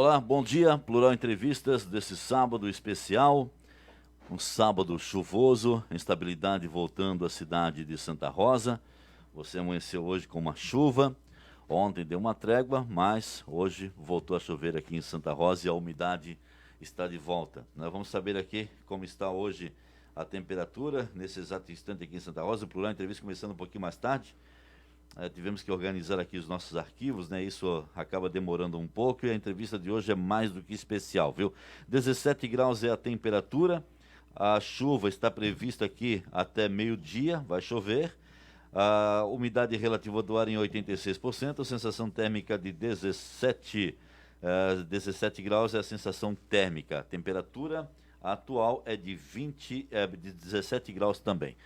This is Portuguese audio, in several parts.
Olá, bom dia. Plural Entrevistas desse sábado especial. Um sábado chuvoso, instabilidade voltando à cidade de Santa Rosa. Você amanheceu hoje com uma chuva. Ontem deu uma trégua, mas hoje voltou a chover aqui em Santa Rosa e a umidade está de volta. Nós vamos saber aqui como está hoje a temperatura, nesse exato instante aqui em Santa Rosa. O Plural Entrevista começando um pouquinho mais tarde. Tivemos que organizar aqui os nossos arquivos, né? Isso acaba demorando um pouco e a entrevista de hoje é mais do que especial, viu? 17 graus é a temperatura, a chuva está prevista aqui até meio-dia, vai chover. A umidade relativa do ar em 86%, a sensação térmica de 17 graus é a sensação térmica. A temperatura atual é de 17 graus também.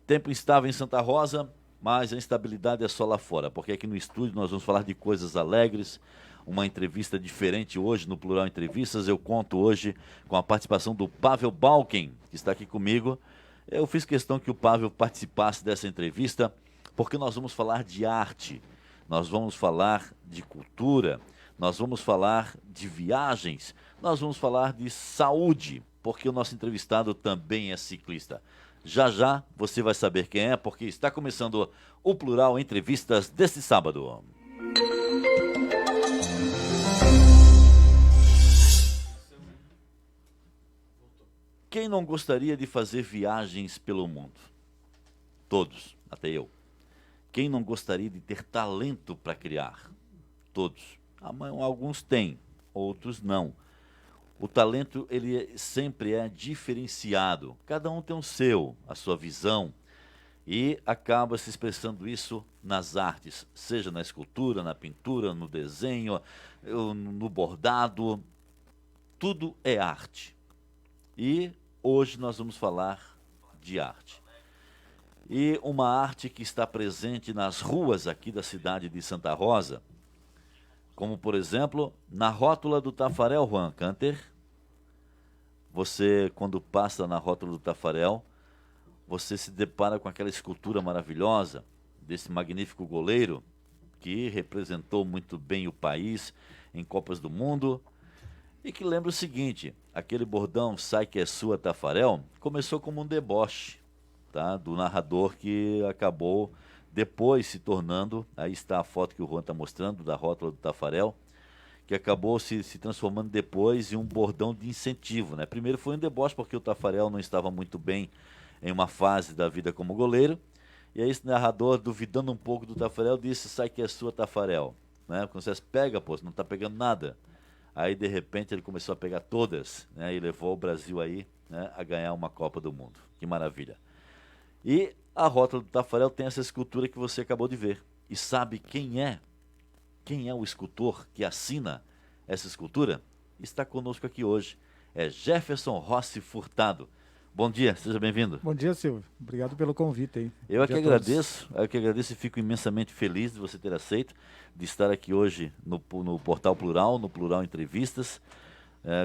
Tempo instável em Santa Rosa, mas a instabilidade é só lá fora, porque aqui no estúdio nós vamos falar de coisas alegres, uma entrevista diferente hoje no Plural Entrevistas. Eu conto hoje com a participação do Pavel Balkin, que está aqui comigo. Eu fiz questão que o Pavel participasse dessa entrevista, porque nós vamos falar de arte, nós vamos falar de cultura, nós vamos falar de viagens, nós vamos falar de saúde, porque o nosso entrevistado também é ciclista. Já já você vai saber quem é, porque está começando o Plural Entrevistas deste sábado. Quem não gostaria de fazer viagens pelo mundo? Todos, até eu. Quem não gostaria de ter talento para criar? Todos. Alguns têm, outros não. O talento, ele sempre é diferenciado. Cada um tem o seu, a sua visão, e acaba se expressando isso nas artes, seja na escultura, na pintura, no desenho, no bordado. Tudo é arte. E hoje nós vamos falar de arte. E uma arte que está presente nas ruas aqui da cidade de Santa Rosa, como, por exemplo, na rótula do Tafarel, Juan Canter. Você, quando passa na rótula do Tafarel, você se depara com aquela escultura maravilhosa desse magnífico goleiro que representou muito bem o país em Copas do Mundo e que lembra o seguinte: aquele bordão "sai que é sua, Tafarel" começou como um deboche, tá, do narrador, que acabou depois se tornando, aí está a foto que o Juan está mostrando da rótula do Tafarel, que acabou se transformando depois em um bordão de incentivo, né? Primeiro foi um deboche porque o Tafarel não estava muito bem em uma fase da vida como goleiro, e aí esse narrador, duvidando um pouco do Tafarel, disse: "sai que é sua, Tafarel", né? Quando você pega, pô, você não está pegando nada. Aí de repente ele começou a pegar todas, né? E levou o Brasil aí, né, a ganhar uma Copa do Mundo. Que maravilha. E a rótula do Tafarel tem essa escultura que você acabou de ver. E sabe quem é? Quem é o escultor que assina essa escultura? Está conosco aqui hoje. É Jefferson Rossi Furtado. Bom dia, seja bem-vindo. Bom dia, Silvio. Obrigado pelo convite aí. Eu é que agradeço e fico imensamente feliz de você ter aceito, de estar aqui hoje no Portal Plural, no Plural Entrevistas,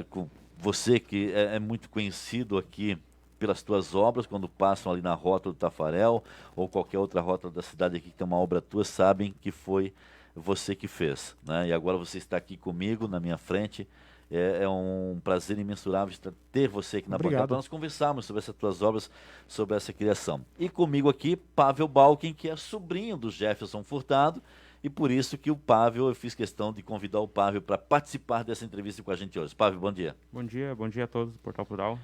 com você que é muito conhecido aqui pelas tuas obras, quando passam ali na rótula do Tafarel ou qualquer outra rótula da cidade aqui que tem uma obra tua, sabem que foi você que fez, né? E agora você está aqui comigo, na minha frente. É um prazer imensurável ter você aqui na bancada para nós conversarmos sobre essas tuas obras, sobre essa criação. E comigo aqui, Pavel Balkin, que é sobrinho do Jefferson Furtado, e por isso que eu fiz questão de convidar o Pavel para participar dessa entrevista com a gente hoje. Pavel, bom dia. Bom dia a todos do Portal Plural.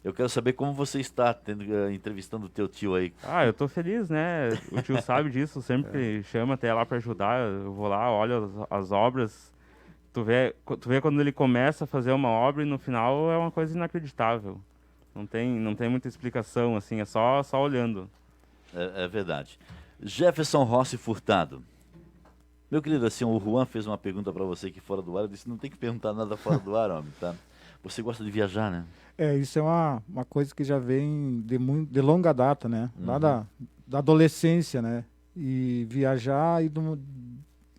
Eu quero saber como você está entrevistando o teu tio aí. Eu tô feliz, né? O tio sabe disso, sempre chama até lá para ajudar. Eu vou lá, olho as obras. Tu vê quando ele começa a fazer uma obra e no final é uma coisa inacreditável. Não tem muita explicação, assim, é só olhando. É verdade. Jefferson Rossi Furtado. Meu querido, assim, o Juan fez uma pergunta para você aqui fora do ar. Eu disse: não tem que perguntar nada fora do ar, homem, tá? Você gosta de viajar, né? Isso é uma coisa que já vem de longa data, né? Lá da adolescência, né? E viajar e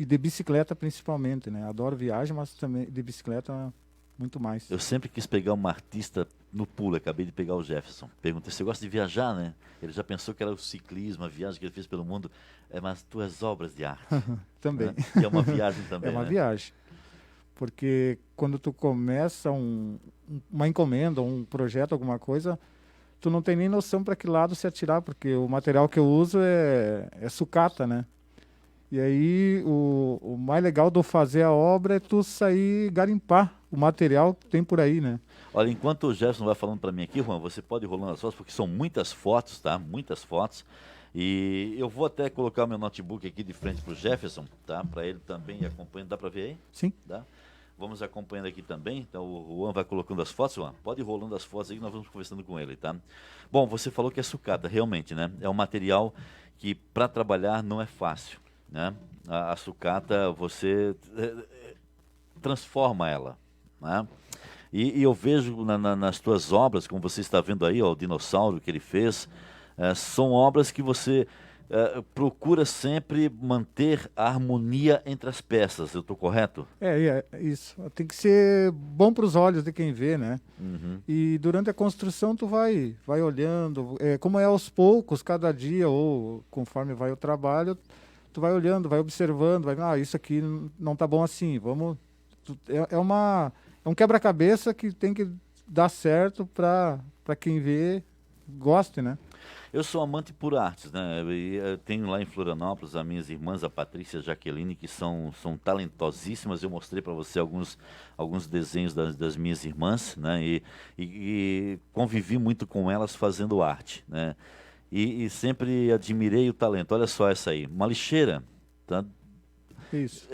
de bicicleta principalmente, né? Adoro viagem, mas também de bicicleta muito mais. Eu sempre quis pegar uma artista no pulo, acabei de pegar o Jefferson. Perguntei: você gosta de viajar, né? Ele já pensou que era o ciclismo, a viagem que ele fez pelo mundo. Mas tuas obras de arte. Também. Né? Que é uma viagem também, É uma né? viagem. Porque quando tu começa uma encomenda, um projeto, alguma coisa, tu não tem nem noção para que lado se atirar, porque o material que eu uso é sucata, né? E aí o mais legal do fazer a obra é tu sair garimpar o material que tem por aí, né? Olha, enquanto o Jefferson vai falando para mim aqui, Juan, você pode ir rolando as fotos, porque são muitas fotos, tá? Muitas fotos. E eu vou até colocar o meu notebook aqui de frente para o Jefferson, tá? Para ele também ir acompanhando. Dá para ver aí? Sim. Dá? Vamos acompanhando aqui também. Então o Juan vai colocando as fotos. Juan, pode ir rolando as fotos aí que nós vamos conversando com ele, tá? Bom, você falou que é sucata, realmente, né? É um material que para trabalhar não é fácil, né? A sucata, você transforma ela, né? E eu vejo nas tuas obras, como você está vendo aí, ó, o dinossauro que ele fez, são obras que você procura sempre manter a harmonia entre as peças, eu estou correto? É isso. Tem que ser bom para os olhos de quem vê, né? Uhum. E durante a construção tu vai olhando, como é aos poucos, cada dia ou conforme vai o trabalho, tu vai olhando, vai observando, isso aqui não tá bom assim, é um quebra-cabeça que tem que dar certo para quem vê goste, né? Eu sou amante por artes, né? Eu tenho lá em Florianópolis as minhas irmãs, a Patrícia e a Jaqueline, que são talentosíssimas. Eu mostrei para você alguns desenhos das minhas irmãs, né? E convivi muito com elas fazendo arte, né? E sempre admirei o talento. Olha só essa aí, uma lixeira, tá? Isso.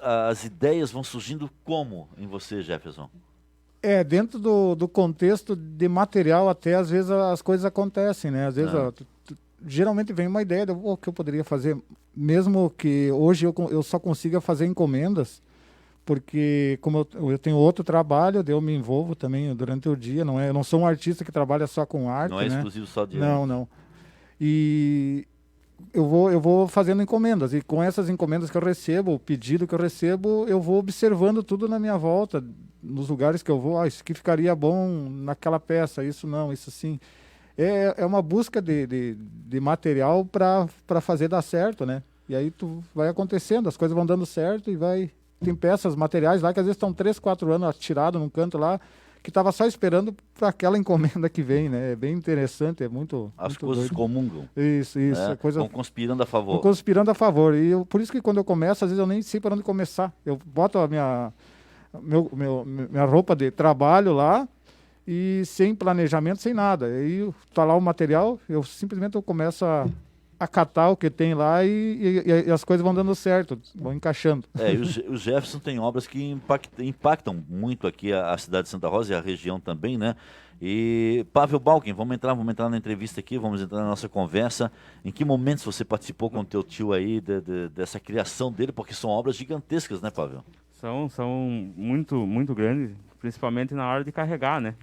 As ideias vão surgindo como em você, Jefferson? Dentro do contexto de material, até às vezes as coisas acontecem, né? Às vezes, geralmente vem uma ideia o que eu poderia fazer, mesmo que hoje eu só consiga fazer encomendas, porque como eu tenho outro trabalho, eu me envolvo também durante o dia, eu não sou um artista que trabalha só com arte, não é né? exclusivo só de Não. E eu vou fazendo encomendas, e com essas encomendas que eu recebo, o pedido que eu recebo, eu vou observando tudo na minha volta, nos lugares que eu vou, isso aqui ficaria bom naquela peça, isso não, isso sim. É uma busca de material para fazer dar certo, né? E aí tu vai acontecendo, as coisas vão dando certo e vai... Tem peças, materiais lá que às vezes estão 3, 4 anos atirados num canto lá, que estava só esperando para aquela encomenda que vem, né? É bem interessante, é muito... As muito coisas doido. comungam. Isso. Vão conspirando a favor. Vão conspirando a favor. E por isso que quando eu começo, às vezes eu nem sei para onde começar. Eu boto a minha roupa de trabalho lá e sem planejamento, sem nada. Aí tá lá o material, eu simplesmente começo a catar o que tem lá e as coisas vão dando certo, vão encaixando. E o Jefferson tem obras que impactam muito aqui a cidade de Santa Rosa e a região também, né? E Pavel Balkin, vamos entrar na entrevista aqui, vamos entrar na nossa conversa. Em que momentos você participou com o teu tio aí dessa criação dele? Porque são obras gigantescas, né, Pavel? São muito, muito grandes, principalmente na hora de carregar, né?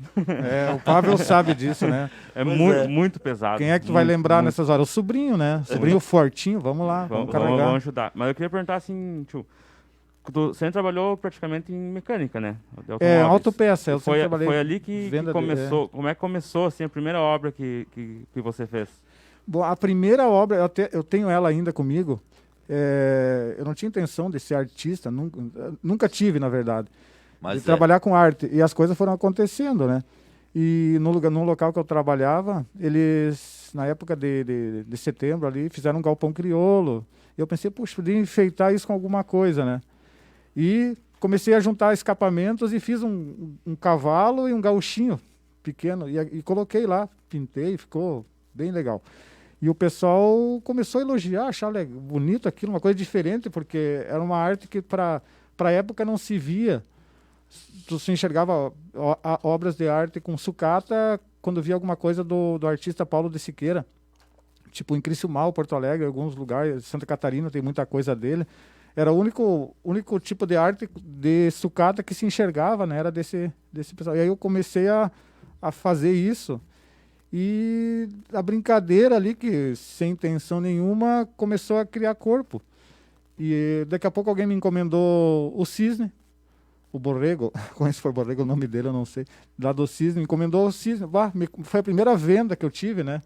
O Pavel sabe disso, né? Muito pesado. Quem é que tu vai lembrar nessas horas? O sobrinho, né? O sobrinho fortinho, vamos lá, vamos carregar. Vamos ajudar. Mas eu queria perguntar assim, tio, tu sempre trabalhou praticamente em mecânica, né? Autopeça, eu sempre trabalhei. Foi ali que começou, como é que começou, assim, a primeira obra que você fez? Bom, a primeira obra, eu tenho ela ainda comigo. Eu não tinha intenção de ser artista, nunca tive, na verdade, de trabalhar com arte. E as coisas foram acontecendo, né? E no local que eu trabalhava, eles, na época de setembro ali, fizeram um galpão crioulo. E eu pensei, puxa, podia enfeitar isso com alguma coisa, né? E comecei a juntar escapamentos e fiz um cavalo e um gauchinho pequeno. E coloquei lá, pintei, ficou bem legal. E o pessoal começou a elogiar, achar bonito aquilo, uma coisa diferente, porque era uma arte que para a época não se via. Tu se enxergava obras de arte com sucata quando via alguma coisa do artista Paulo de Siqueira. Tipo em Criciúmal, Porto Alegre, alguns lugares, Santa Catarina tem muita coisa dele. Era o único tipo de arte de sucata que se enxergava, né? Era desse pessoal. E aí eu comecei a fazer isso. E a brincadeira ali, que sem intenção nenhuma, começou a criar corpo. E daqui a pouco alguém me encomendou o cisne, o borrego, como se for borrego, o nome dele eu não sei, lá do cisne, me encomendou o cisne. Foi a primeira venda que eu tive, né?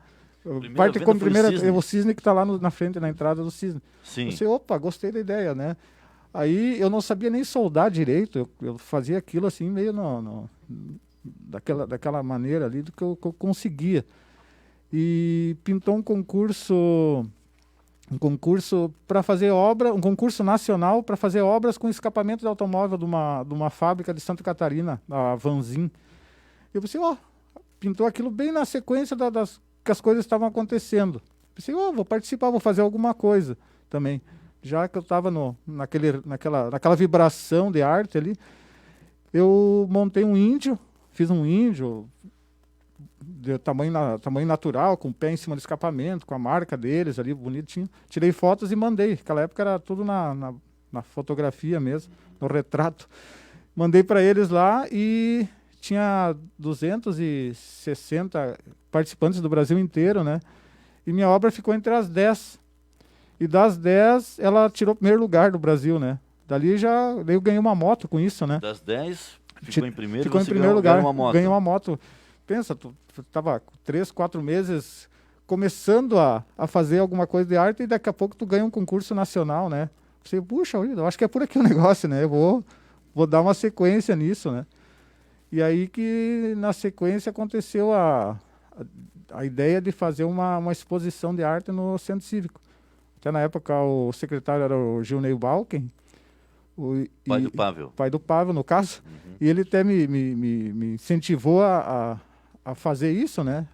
O cisne que está lá na frente, na entrada do cisne. Sim. Você, opa, gostei da ideia, né? Aí eu não sabia nem soldar direito, eu fazia aquilo assim meio daquela maneira ali do que eu conseguia. E pintou um concurso para fazer obra, um concurso nacional para fazer obras com escapamento de automóvel de uma fábrica de Santa Catarina, a Vanzin. Eu pensei, pintou aquilo bem na sequência que as coisas estavam acontecendo. Pensei, vou participar, vou fazer alguma coisa também. Já que eu estava naquela vibração de arte ali, eu montei fiz um índio de tamanho natural, com o pé em cima do escapamento, com a marca deles ali, bonitinho. Tirei fotos e mandei. Naquela época era tudo na fotografia mesmo, no retrato. Mandei para eles lá e tinha 260 participantes do Brasil inteiro, né? E minha obra ficou entre as 10. E das 10, ela tirou o primeiro lugar do Brasil, né? Daí eu ganhei uma moto com isso, né? Das 10, ficou em primeiro, ficou em primeiro lugar, ganhei uma moto. Pensa, tu estava 3, 4 meses começando a fazer alguma coisa de arte e daqui a pouco tu ganha um concurso nacional, né? Você, puxa, eu acho que é por aqui o negócio, né? Eu vou dar uma sequência nisso, né? E aí que na sequência aconteceu a ideia de fazer uma exposição de arte no Centro Cívico. Até na época o secretário era o Gilney Balken. Pai do Pavel. Pai do Pavel, no caso. Uhum. E ele até me incentivou a fazer isso, né?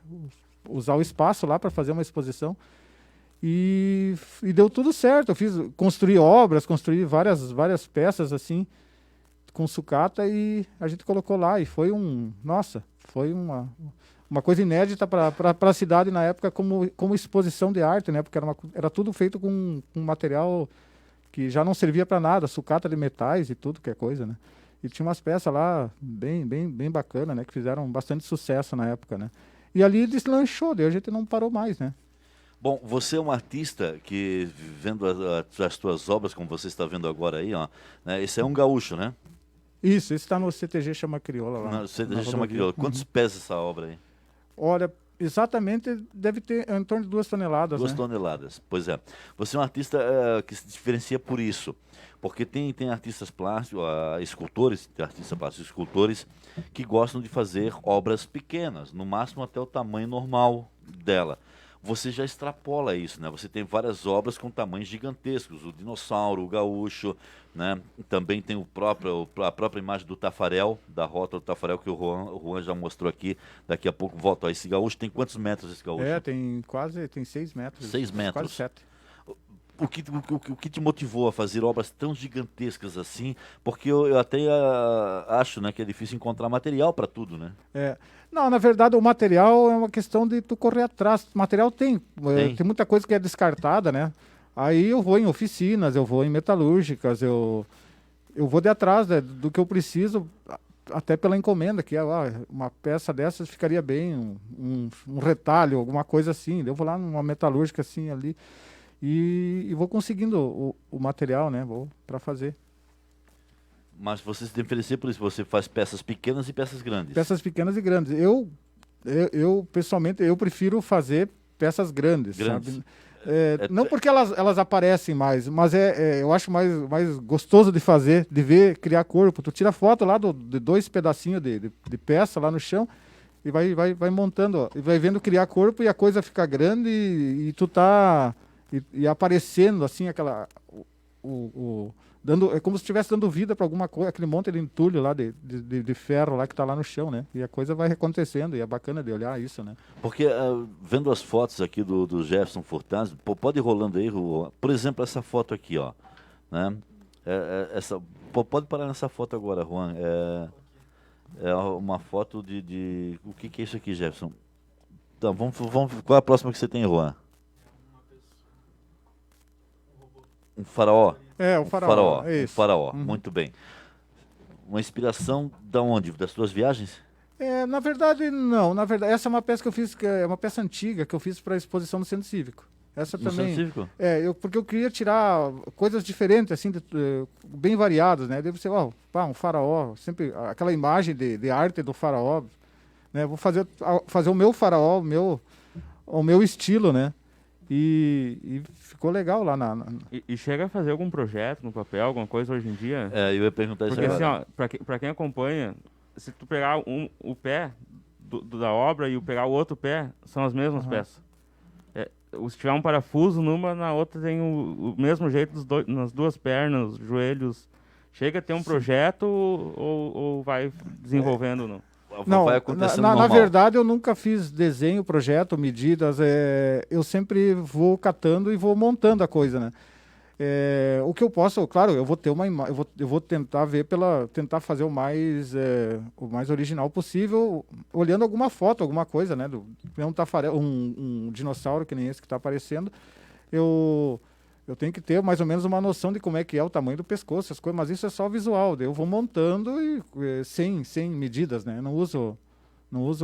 Usar o espaço lá para fazer uma exposição. E deu tudo certo. Construí obras, construí várias peças assim, com sucata, e a gente colocou lá. E foi foi uma coisa inédita para a cidade na época como exposição de arte, né? Porque era tudo feito com material que já não servia para nada, sucata de metais e tudo que é coisa, né? E tinha umas peças lá bem bacana, né? Que fizeram bastante sucesso na época, né? E ali deslanchou, daí a gente não parou mais, né? Bom, você é um artista que, vendo as tuas obras, como você está vendo agora aí, né? Esse é um gaúcho, né? Isso, esse está no CTG Chama Crioula lá. No CTG Chama Crioula. Quantos pesa essa obra aí? Olha, exatamente, deve ter em torno de 2 toneladas. 2 né? toneladas, pois é. Você é um artista que se diferencia por isso. Porque tem artistas plásticos, escultores, artistas plásticos, escultores, que gostam de fazer obras pequenas, no máximo até o tamanho normal dela. Você já extrapola isso, né? Você tem várias obras com tamanhos gigantescos, o dinossauro, o gaúcho, né? Também tem a própria imagem do Tafarel, da rota do Tafarel, que o Juan já mostrou aqui. Daqui a pouco volta. Esse gaúcho tem quantos metros esse gaúcho? Tem 6 metros. 6 metros. Quase 7. O que te motivou a fazer obras tão gigantescas assim? Porque eu até acho, né, que é difícil encontrar material para tudo, né? Não, na verdade o material é uma questão de tu correr atrás. O material tem muita coisa que é descartada, né? Aí eu vou em oficinas, eu vou em metalúrgicas, eu vou de atrás do que eu preciso, até pela encomenda, que uma peça dessas ficaria bem, um retalho, alguma coisa assim. Eu vou lá numa metalúrgica assim ali. E vou conseguindo o material, né? Vou para fazer. Mas você se diferencia por isso, você faz peças pequenas e peças grandes. Peças pequenas e grandes. Eu pessoalmente, eu prefiro fazer peças grandes. Sabe? Não porque elas aparecem mais, mas eu acho mais gostoso de fazer, de ver, criar corpo. Tu tira foto lá de 2 pedacinhos de peça lá no chão e vai montando, ó, e vai vendo criar corpo e a coisa fica grande e tu tá... E aparecendo assim é como se estivesse dando vida para alguma coisa, aquele monte de entulho lá de ferro lá que está lá no chão, né? E a coisa vai acontecendo e é bacana de olhar isso, né? Porque vendo as fotos aqui do Jefferson Furtaz, pode ir rolando aí, por exemplo, essa foto aqui, ó, né? Pode parar nessa foto agora, Juan. É uma foto de o que é isso aqui, Jefferson? Então, vamos, qual é a próxima que você tem, Juan? Um faraó? O faraó. Um faraó, muito bem. Uma inspiração da onde? Das suas viagens? Na verdade, não. Na verdade, essa é uma peça que eu fiz, que é uma peça antiga que eu fiz para a exposição no Centro Cívico. Essa no também. Centro Cívico? Porque eu queria tirar coisas diferentes, assim, bem variadas, né? Deve ser, um faraó, sempre aquela imagem de arte do faraó, né? Vou fazer o meu faraó, o meu estilo, né? E ficou legal lá E chega a fazer algum projeto no papel, alguma coisa hoje em dia? Eu ia perguntar isso Porque assim, agora. ó, pra quem acompanha, se tu pegar o pé da obra e pegar o outro pé, são as mesmas peças. Se tiver um parafuso numa, na outra tem o mesmo jeito nas duas pernas, joelhos. Chega a ter um projeto ou vai desenvolvendo? Não, vai acontecendo na normal. verdade eu nunca fiz desenho, projeto, medidas. Eu sempre vou catando e vou montando a coisa, né? O que eu posso, claro, eu vou ter uma eu vou tentar ver tentar fazer o mais original possível, olhando alguma foto, alguma coisa, né? Um tafarel, um dinossauro que nem esse que está aparecendo. Eu tenho que ter mais ou menos uma noção de como é que é o tamanho do pescoço, essas coisas, mas isso é só visual. Daí eu vou montando sem medidas, né? Não uso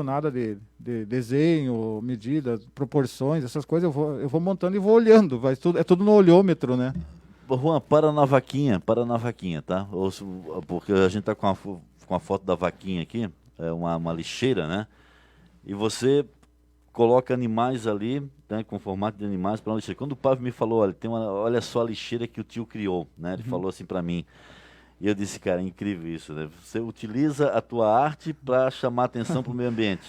nada de desenho, medidas, proporções, essas coisas. Eu vou montando e vou olhando. É tudo no olhômetro, né? Juan, para na vaquinha, tá? Porque a gente tá com a foto da vaquinha aqui, uma lixeira, né? E você coloca animais ali, né, com formato de animais para uma lixeira. Quando o Pavio me falou, olha só a lixeira que o tio criou, né? Ele falou assim para mim. E eu disse, cara, é incrível isso, né? Você utiliza a tua arte para chamar atenção para o meio ambiente.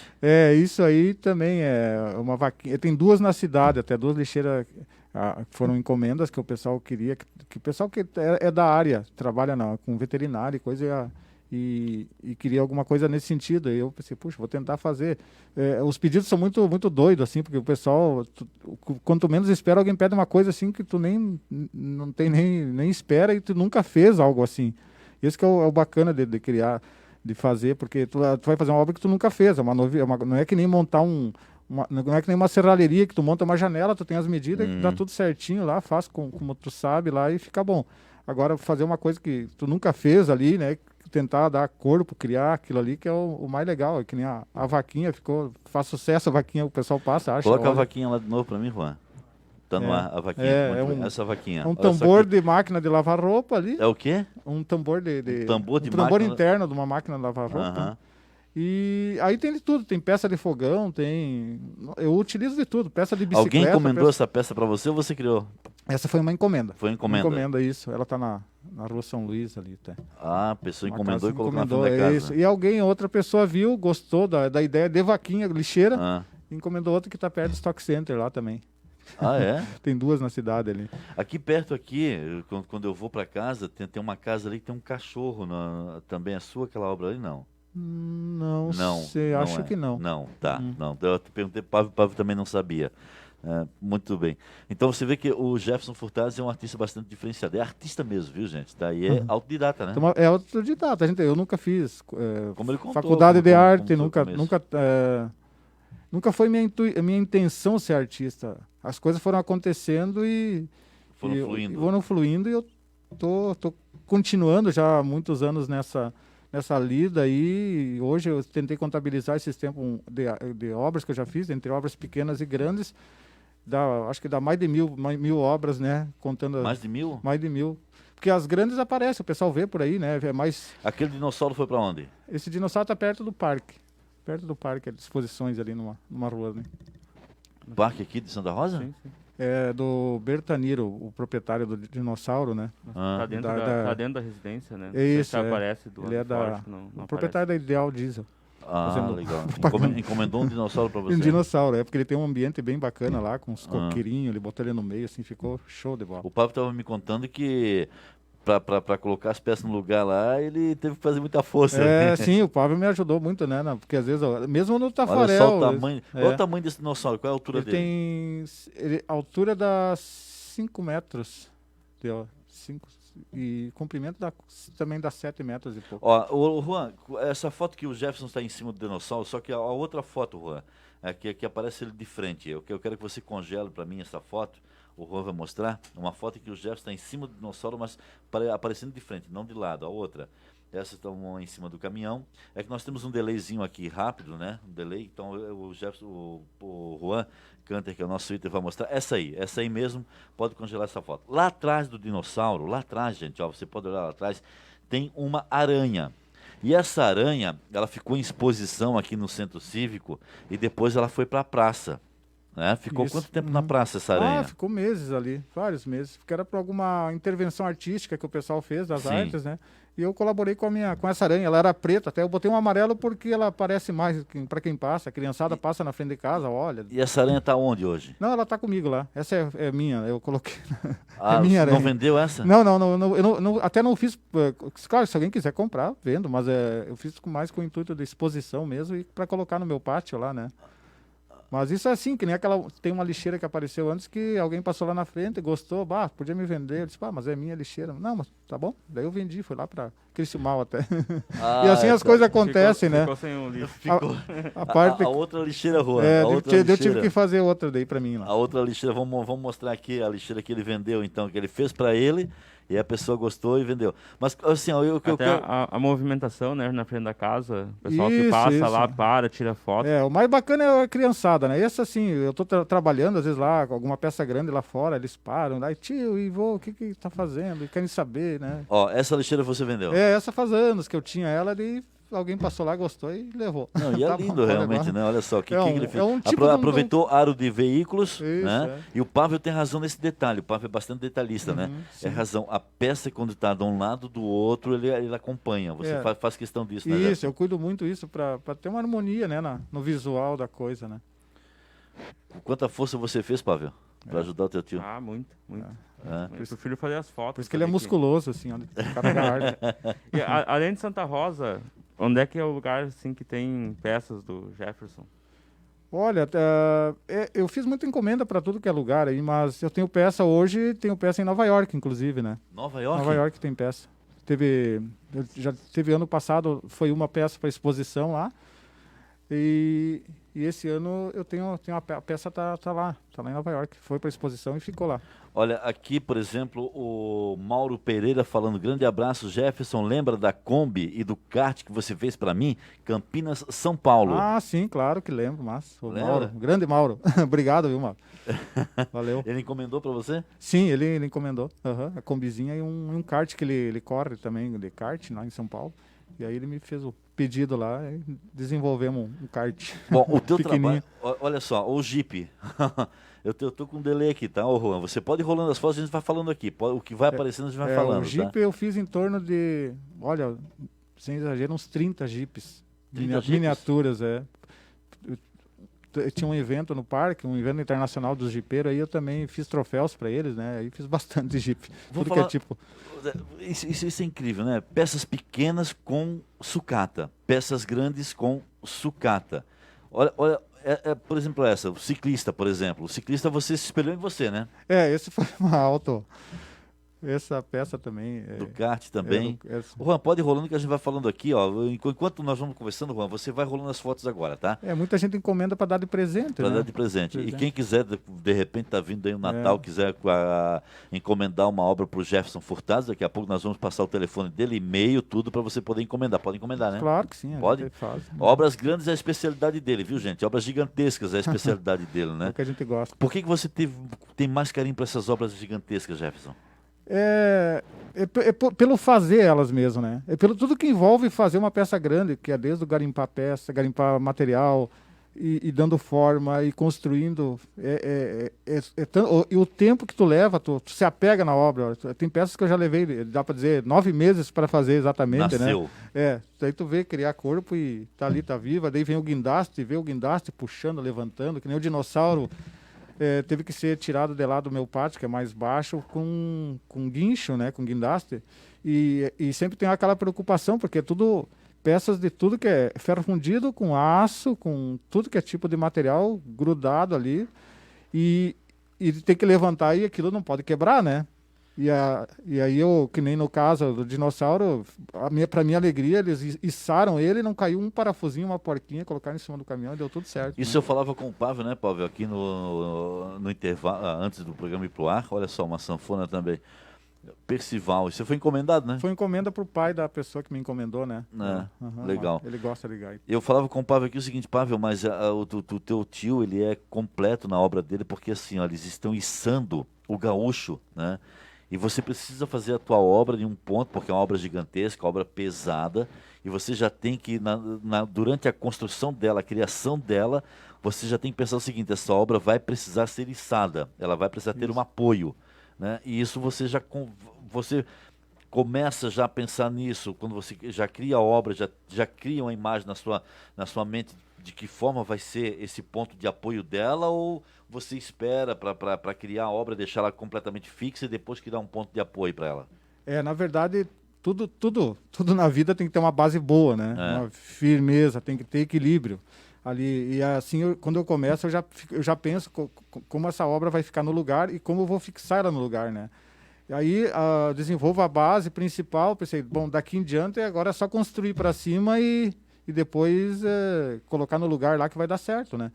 Isso aí também é uma vaquinha. Tem duas na cidade, até duas lixeiras que foram encomendas que o pessoal queria, que o pessoal que é da área, trabalha com veterinário e coisa, e queria alguma coisa nesse sentido. E eu pensei, puxa, vou tentar fazer. Os pedidos são muito, muito doidos, assim, porque o pessoal, quanto menos espera, alguém pede uma coisa assim que tu não tem nem espera e tu nunca fez algo assim. Isso que é o bacana de criar, de fazer, porque tu vai fazer uma obra que tu nunca fez. Não é que nem montar não é que nem uma serralheria que tu monta uma janela, tu tem as medidas, dá tudo certinho lá, faz como tu sabe lá e fica bom. Agora, fazer uma coisa que tu nunca fez ali, né? Tentar dar corpo, criar aquilo ali, que é o mais legal. É que nem a vaquinha faz sucesso, a vaquinha, o pessoal passa, acha. Coloca a vaquinha lá de novo para mim, Juan. Tá no ar, a vaquinha. Essa vaquinha. Um tambor de máquina de lavar roupa ali. É o quê? Um tambor tambor tambor interno de uma máquina de lavar roupa. E aí tem de tudo, tem peça de fogão, eu utilizo de tudo, peça de bicicleta. Alguém encomendou essa peça para você ou você criou? Essa foi uma encomenda. Foi encomenda? Uma encomenda, isso. Ela tá na Rua São Luís ali. Tá. A pessoa encomendou e colocou na frente da casa. Isso. E outra pessoa viu, gostou da ideia de vaquinha, lixeira, encomendou outra que tá perto do Stock Center lá também. Ah, é? Tem duas na cidade ali. Aqui perto, quando eu vou para casa, tem uma casa ali que tem um cachorro. Também é sua aquela obra ali, não? Não sei, acho que não. Não, tá. Não. Eu te perguntei, o Pavio também não sabia. Muito bem. Então você vê que o Jefferson Furtado é um artista bastante diferenciado. É artista mesmo, viu, gente? Daí é autodidata, né? Então, é autodidata. Eu nunca fiz como ele contou, faculdade de arte, nunca foi minha intenção ser artista. As coisas foram acontecendo e foram fluindo e eu tô continuando já há muitos anos nessa lida aí. Hoje eu tentei contabilizar esses tempos de obras que eu já fiz, entre obras pequenas e grandes. Acho que dá mais de mil obras, né? Contando mais de 1000? Mais de 1000. Porque as grandes aparecem, o pessoal vê por aí, né? Aquele dinossauro foi para onde? Esse dinossauro está perto do parque. Perto do parque, exposições ali numa rua, né? Parque aqui de Santa Rosa? Sim. É do Bertaniro, o proprietário do dinossauro, né? Tá dentro da residência, né? Isso, aparece do ele é não proprietário da Ideal Diesel. Legal. Encomendou um dinossauro para você? Um dinossauro, porque ele tem um ambiente bem bacana lá, com uns coqueirinhos, ele botou ele no meio, assim, ficou show de bola. O Pablo estava me contando que para colocar as peças no lugar lá, ele teve que fazer muita força. Sim, o Pablo me ajudou muito, né? Porque às vezes, mesmo no tafarel... Olha só o tamanho. Qual o tamanho desse dinossauro? Qual é a altura dele? A altura dá 5 metros. 5 e comprimento também dá 7 metros e pouco. Ó, Juan, essa foto que o Jefferson está em cima do dinossauro, só que a outra foto, Juan, que aparece ele de frente. Eu quero que você congele para mim essa foto. O Juan vai mostrar uma foto em que o Jefferson está em cima do dinossauro, mas aparecendo de frente, não de lado. A outra, essas estão em cima do caminhão. É que nós temos um delayzinho aqui rápido, né? Um delay. Então o Jefferson, o Juan Canter, que é o nosso Twitter, vai mostrar. Essa aí mesmo, pode congelar essa foto. Lá atrás do dinossauro, lá atrás, gente, ó, você pode olhar lá atrás, tem uma aranha. E essa aranha, ela ficou em exposição aqui no Centro Cívico e depois ela foi para a praça. né? Ficou Isso. quanto tempo na praça essa aranha? Ficou meses ali, vários meses, porque era para alguma intervenção artística que o pessoal fez das Sim. artes, né? E eu colaborei com essa aranha, ela era preta, até eu botei um amarelo porque ela aparece mais para quem passa, a criançada passa na frente de casa, olha. E essa aranha tá onde hoje? Não, ela tá comigo lá, essa é minha, eu coloquei, Ah, é minha você aranha. não vendeu essa? Não, até não fiz, claro, se alguém quiser comprar, vendo, mas eu fiz mais com o intuito de exposição mesmo e para colocar no meu pátio lá, né? Mas isso é assim, que nem tem uma lixeira que apareceu antes que alguém passou lá na frente, gostou, podia me vender. Eu disse, mas é minha lixeira. Não, mas tá bom. Daí eu vendi, fui lá para Criciúmal até. Ah, E assim as tá. coisas acontecem, né? Ficou sem o lixo. Ficou. A parte... A outra lixeira, Juan. É, a outra eu tive lixeira. que fazer outra daí para mim lá. A outra lixeira, vamos mostrar aqui a lixeira que ele vendeu, então, que ele fez para ele e a pessoa gostou e vendeu. Mas, assim, Até a movimentação, né, na frente da casa, o pessoal que passa Isso. lá, tira foto. O mais bacana é a criançada, né? Esse assim, eu tô trabalhando às vezes lá, com alguma peça grande lá fora, eles param, daí, tio, Ivo, o que tá fazendo? E querem saber, né? Ó, essa lixeira você vendeu. Essa faz anos que eu tinha ela e alguém passou lá, gostou e levou. Não, e é Tá lindo bom, realmente, levar. né? Olha só, o que ele fez? tipo de um- Aproveitou aro de veículos, Isso, né? E o Pavel tem razão nesse detalhe, o Pavel é bastante detalhista, né? sim. É razão, a peça quando está de um lado do outro, ele acompanha, você faz questão disso, né? Isso, eu cuido muito isso para ter uma harmonia, né, no visual da coisa, né? Quanta força você fez, Pavel, para ajudar o teu tio? Ah, muito. É. Eu prefiro fazer as fotos. Por isso que ele é saber musculoso, assim, olha, cada arte. E, além de Santa Rosa, onde é que é o lugar assim que tem peças do Jefferson? Olha, eu fiz muita encomenda para tudo que é lugar aí, mas eu tenho peça em Nova York, inclusive, né? Nova York? Nova York tem peça. Já teve ano passado, foi uma peça para exposição lá. E esse ano eu tenho a peça tá lá em Nova York. Foi para exposição e ficou lá. Olha, aqui, por exemplo, o Mauro Pereira falando, grande abraço, Jefferson, lembra da Kombi e do kart que você fez para mim? Campinas, São Paulo. Ah, sim, claro que lembro, mas o Lembra? Mauro, grande Mauro. Obrigado, viu, Mauro? Valeu. Ele encomendou para você? Sim, ele encomendou. A combizinha e um kart que ele corre também, de kart, lá em São Paulo. E aí ele me fez o pedido lá e desenvolvemos um kart. Bom, o teu pequenininho. trabalho, olha só, o Jeep. eu tô com um delay aqui, tá, ô Juan? Você pode ir rolando as fotos, a gente vai falando aqui. O que vai aparecendo, a gente vai falando, O Jeep tá? eu fiz em torno de, olha, sem exagero, uns 30 Jeeps. 30 Jeeps? Miniaturas, Eu tinha um evento no parque, um evento internacional dos jipeiros, aí eu também fiz troféus para eles, né? Aí fiz bastante Jeep. Vou Tudo falar- que é tipo... Isso é incrível, né? Peças pequenas com sucata, peças grandes com sucata. Olha, por exemplo, o ciclista, por exemplo. O ciclista, você se espelhou em você, né? Esse foi uma auto. Essa peça também. Do kart também. Essa- Ô, Juan, pode ir rolando que a gente vai falando aqui, ó. Enquanto nós vamos conversando, Juan, você vai rolando as fotos agora, tá? muita gente encomenda para dar de presente, Para né? dar de presente. E Presente. quem quiser, de repente, tá vindo aí o Natal, quiser encomendar uma obra para o Jefferson Furtado, daqui a pouco nós vamos passar o telefone dele, e-mail, tudo para você poder encomendar. Pode encomendar, né? Claro que sim. a Pode? gente faz, né? Obras grandes é a especialidade dele, viu, gente? Obras gigantescas é a especialidade dele, É né? o que a gente gosta. Por que você tem mais carinho para essas obras gigantescas, Jefferson? Pelo fazer elas mesmo, né? É pelo tudo que envolve fazer uma peça grande, que é desde o garimpar peça, garimpar material e dando forma e construindo. E o tempo que tu leva, tu se apega na obra. Tem peças que eu já levei, dá para dizer, 9 meses para fazer exatamente, Nasceu. né? Daí tu vê criar corpo e tá ali, tá viva. Daí vem o guindaste, vê o guindaste puxando, levantando, que nem o dinossauro. Teve que ser tirado de lá do meu pátio, que é mais baixo, com guincho, né, com guindaste. E sempre tem aquela preocupação, porque é tudo peças de tudo que é ferro fundido, com aço, com tudo que é tipo de material grudado ali. E tem que levantar e aquilo não pode quebrar, né? E aí que nem no caso do dinossauro, para minha alegria, eles içaram ele, não caiu um parafusinho, uma porquinha, colocaram em cima do caminhão e deu tudo certo. Isso né? eu falava com o Pavel, né, Pavel, aqui no intervalo, antes do programa ir pro ar. Olha só, uma sanfona também. Percival, isso foi encomendado, né? Foi encomenda pro pai da pessoa que me encomendou, né? Legal. Ele gosta de gaita. Eu falava com o Pavel aqui o seguinte, Pavel, mas o teu tio, ele é completo na obra dele, porque assim, ó, eles estão içando o gaúcho, né? E você precisa fazer a tua obra em um ponto, porque é uma obra gigantesca, obra pesada, e você já tem que, durante a construção dela, a criação dela, você já tem que pensar o seguinte, essa obra vai precisar ser içada, ela vai precisar ter um apoio, né? E isso você começa já a pensar nisso, quando você já cria a obra, já cria uma imagem na sua mente de que forma vai ser esse ponto de apoio dela, ou você espera para criar a obra, deixar ela completamente fixa e depois criar um ponto de apoio para ela? Na verdade, tudo na vida tem que ter uma base boa, né? Uma firmeza, tem que ter equilíbrio ali. E assim, quando eu começo, eu já penso como essa obra vai ficar no lugar e como eu vou fixar ela no lugar, né? E aí desenvolvo a base principal, pensei, bom, daqui em diante agora é só construir para cima e depois colocar no lugar lá que vai dar certo, né?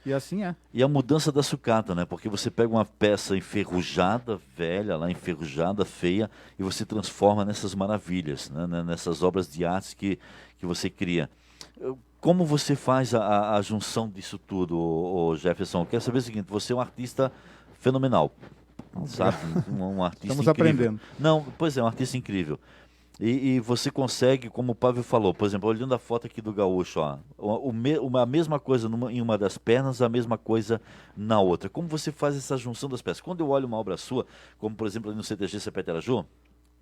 E assim é. E a mudança da sucata, né? Porque você pega uma peça enferrujada, velha, lá enferrujada, feia, e você transforma nessas maravilhas, né? Nessas obras de arte que você cria. Como você faz a junção disso tudo, Jefferson? Eu quero saber o seguinte, você é um artista fenomenal, sabe? Um artista Estamos incrível. aprendendo. Não, pois é, um artista incrível. E você consegue, como o Pávio falou, por exemplo, olhando a foto aqui do gaúcho, ó, a mesma coisa em uma das pernas, a mesma coisa na outra. Como você faz essa junção das peças? Quando eu olho uma obra sua, como por exemplo ali no CTG Sepeteraju,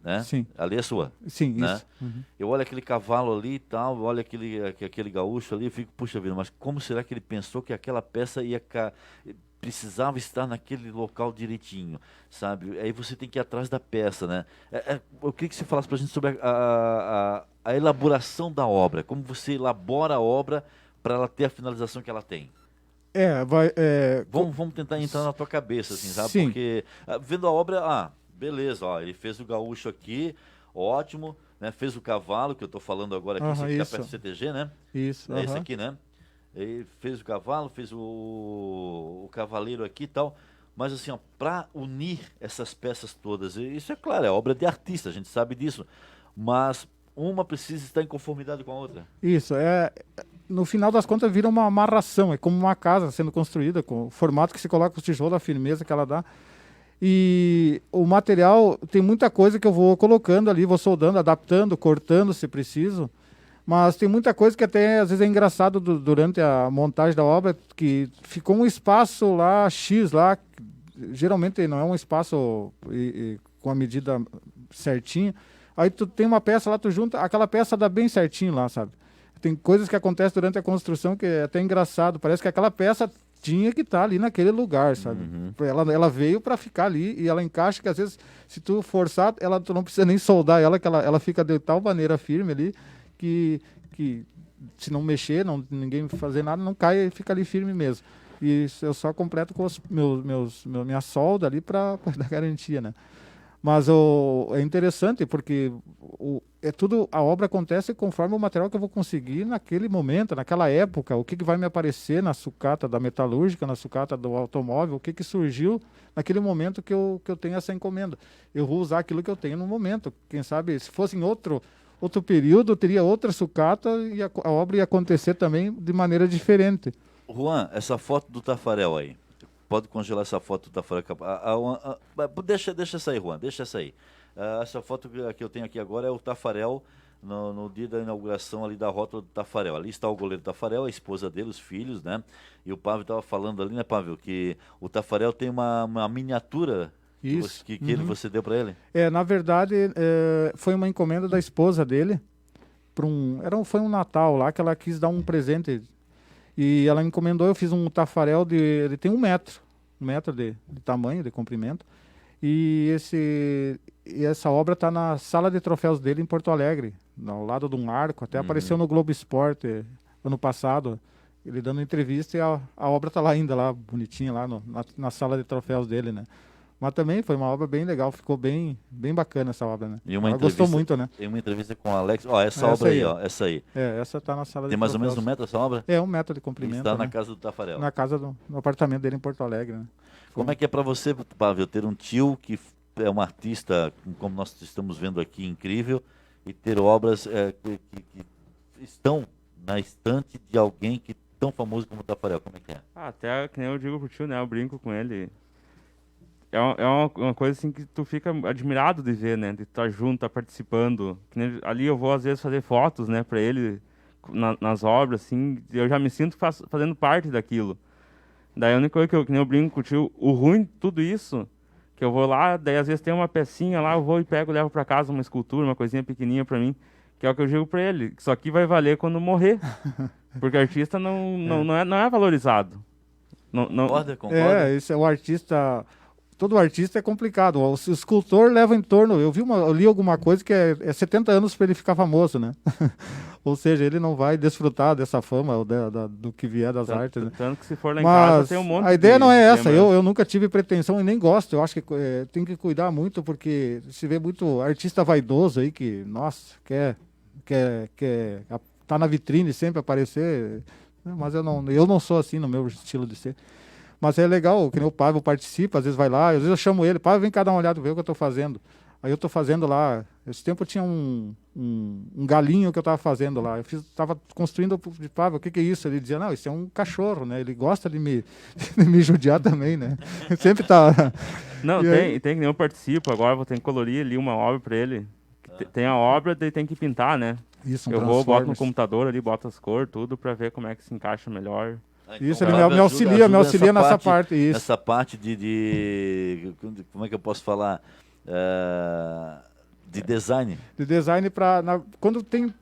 né? Sim. Ali é sua. Sim, né? isso. Uhum. Eu olho aquele cavalo ali e tal, olho aquele gaúcho ali e fico, puxa vida, mas como será que ele pensou que aquela peça precisava estar naquele local direitinho, sabe? Aí você tem que ir atrás da peça, né? Eu queria que você falasse pra gente sobre a elaboração da obra, como você elabora a obra para ela ter a finalização que ela tem. Vamos tentar entrar na tua cabeça, assim, sabe? Sim. Porque vendo a obra, beleza, ó, ele fez o gaúcho aqui, ótimo, né? Fez o cavalo, que eu tô falando agora aqui, esse aqui tá perto do CTG, né? Isso. É esse aqui, né? Ele fez o cavalo, fez o cavaleiro aqui e tal. Mas assim, ó, para unir essas peças todas, isso é claro, é obra de artista, a gente sabe disso. Mas uma precisa estar em conformidade com a outra. Isso, no final das contas vira uma amarração, é como uma casa sendo construída, com o formato que se coloca os tijolos, a firmeza que ela dá. E o material, tem muita coisa que eu vou colocando ali, vou soldando, adaptando, cortando se preciso. Mas tem muita coisa que até às vezes é engraçado durante a montagem da obra, que ficou um espaço lá, X lá, geralmente não é um espaço com a medida certinha. Aí tu tem uma peça lá, tu junta, aquela peça dá bem certinho lá, sabe? Tem coisas que acontecem durante a construção que é até engraçado, parece que aquela peça tinha que estar ali naquele lugar, sabe? Uhum. Ela veio para ficar ali e ela encaixa que às vezes, se tu forçar, tu não precisa nem soldar ela, que ela fica de tal maneira firme ali, que se não mexer, ninguém fazer nada, não cai e fica ali firme mesmo. E isso eu só completo com minha solda ali para dar garantia, né? Mas é interessante porque a obra acontece conforme o material que eu vou conseguir naquele momento, naquela época, o que vai me aparecer na sucata da metalúrgica, na sucata do automóvel, o que surgiu naquele momento que eu tenho essa encomenda. Eu vou usar aquilo que eu tenho no momento. Quem sabe, se fosse em outro período, eu teria outra sucata e a obra ia acontecer também de maneira diferente. Juan, essa foto do Tafarel aí. Pode congelar essa foto do Tafarel. Deixa essa aí, Juan, deixa essa aí. Essa foto que eu tenho aqui agora é o Tafarel no dia da inauguração ali da rótula do Tafarel. Ali está o goleiro Tafarel, a esposa dele, os filhos, né? E o Pávio estava falando ali, né, Pávio, que o Tafarel tem uma miniatura Isso. que você deu para ele. Na verdade, foi uma encomenda da esposa dele. Foi um Natal lá que ela quis dar um presente. E ela encomendou, eu fiz um Tafarel ele tem 1 metro, 1 metro de tamanho, de comprimento. E essa obra está na sala de troféus dele em Porto Alegre, ao lado de um arco. Até apareceu no Globo Esporte ano passado, ele dando entrevista, e a obra está lá ainda, lá bonitinha, lá na sala de troféus dele, né? Mas também foi uma obra bem legal, ficou bem bem bacana essa obra, né? Ela gostou muito, né? Tem uma entrevista com o Alex. Essa obra aí, ó, essa aí. Essa tá na sala de Tem mais ou menos troféus. 1 metro essa obra? 1 metro de comprimento. Está na né? casa do Tafarel. Na casa no apartamento dele em Porto Alegre, né? Como é que é para você, Pávio, ter um tio que é um artista, como nós estamos vendo aqui, incrível, e ter obras que estão na estante de alguém que tão famoso como o Tafarel? Como é que é? Até que nem eu digo pro tio, né? Eu brinco com ele. É uma coisa assim que tu fica admirado de ver, né? De estar junto, estar participando. Ali eu vou às vezes fazer fotos, né, pra ele, nas obras, assim, eu já me sinto fazendo parte daquilo. Daí a única coisa que nem eu brinco com o tio, o ruim de tudo isso, que eu vou lá, daí às vezes tem uma pecinha lá, eu vou e pego, levo para casa uma escultura, uma coisinha pequenininha para mim, que é o que eu digo para ele, que isso aqui vai valer quando morrer, porque o artista não é valorizado. Concorda? Isso é o artista. Todo artista é complicado. O escultor leva em torno. Eu li alguma coisa que é 70 anos para ele ficar famoso, né? Ou seja, ele não vai desfrutar dessa fama do que vier das artes. Né? Tanto que se for lá em casa tem um monte a ideia não é essa. tema. Eu nunca tive pretensão e nem gosto. Eu acho que tem que cuidar muito, porque se vê muito artista vaidoso aí que, nossa, quer tá na vitrine sempre aparecer. Mas eu não sou assim no meu estilo de ser. Mas é legal, que nem o Pablo participa, às vezes vai lá, às vezes eu chamo ele, Pablo, vem cá dar uma olhada, ver o que eu estou fazendo. Aí eu estou fazendo lá, esse tempo eu tinha um galinho que eu estava fazendo lá, eu estava construindo de Pablo, o que é isso? Ele dizia, não, isso é um cachorro, né? Ele gosta de me judiar também, né? Sempre tá... Não, tem que nem eu participo, agora vou ter que colorir ali uma obra para ele. Tem a obra, daí tem que pintar, né? Isso, eu vou, boto no computador ali, boto as cores, tudo, para ver como é que se encaixa melhor. Então, isso, ele me auxilia nessa parte. Isso. Essa parte de... Como é que eu posso falar? De design. De design quando tem,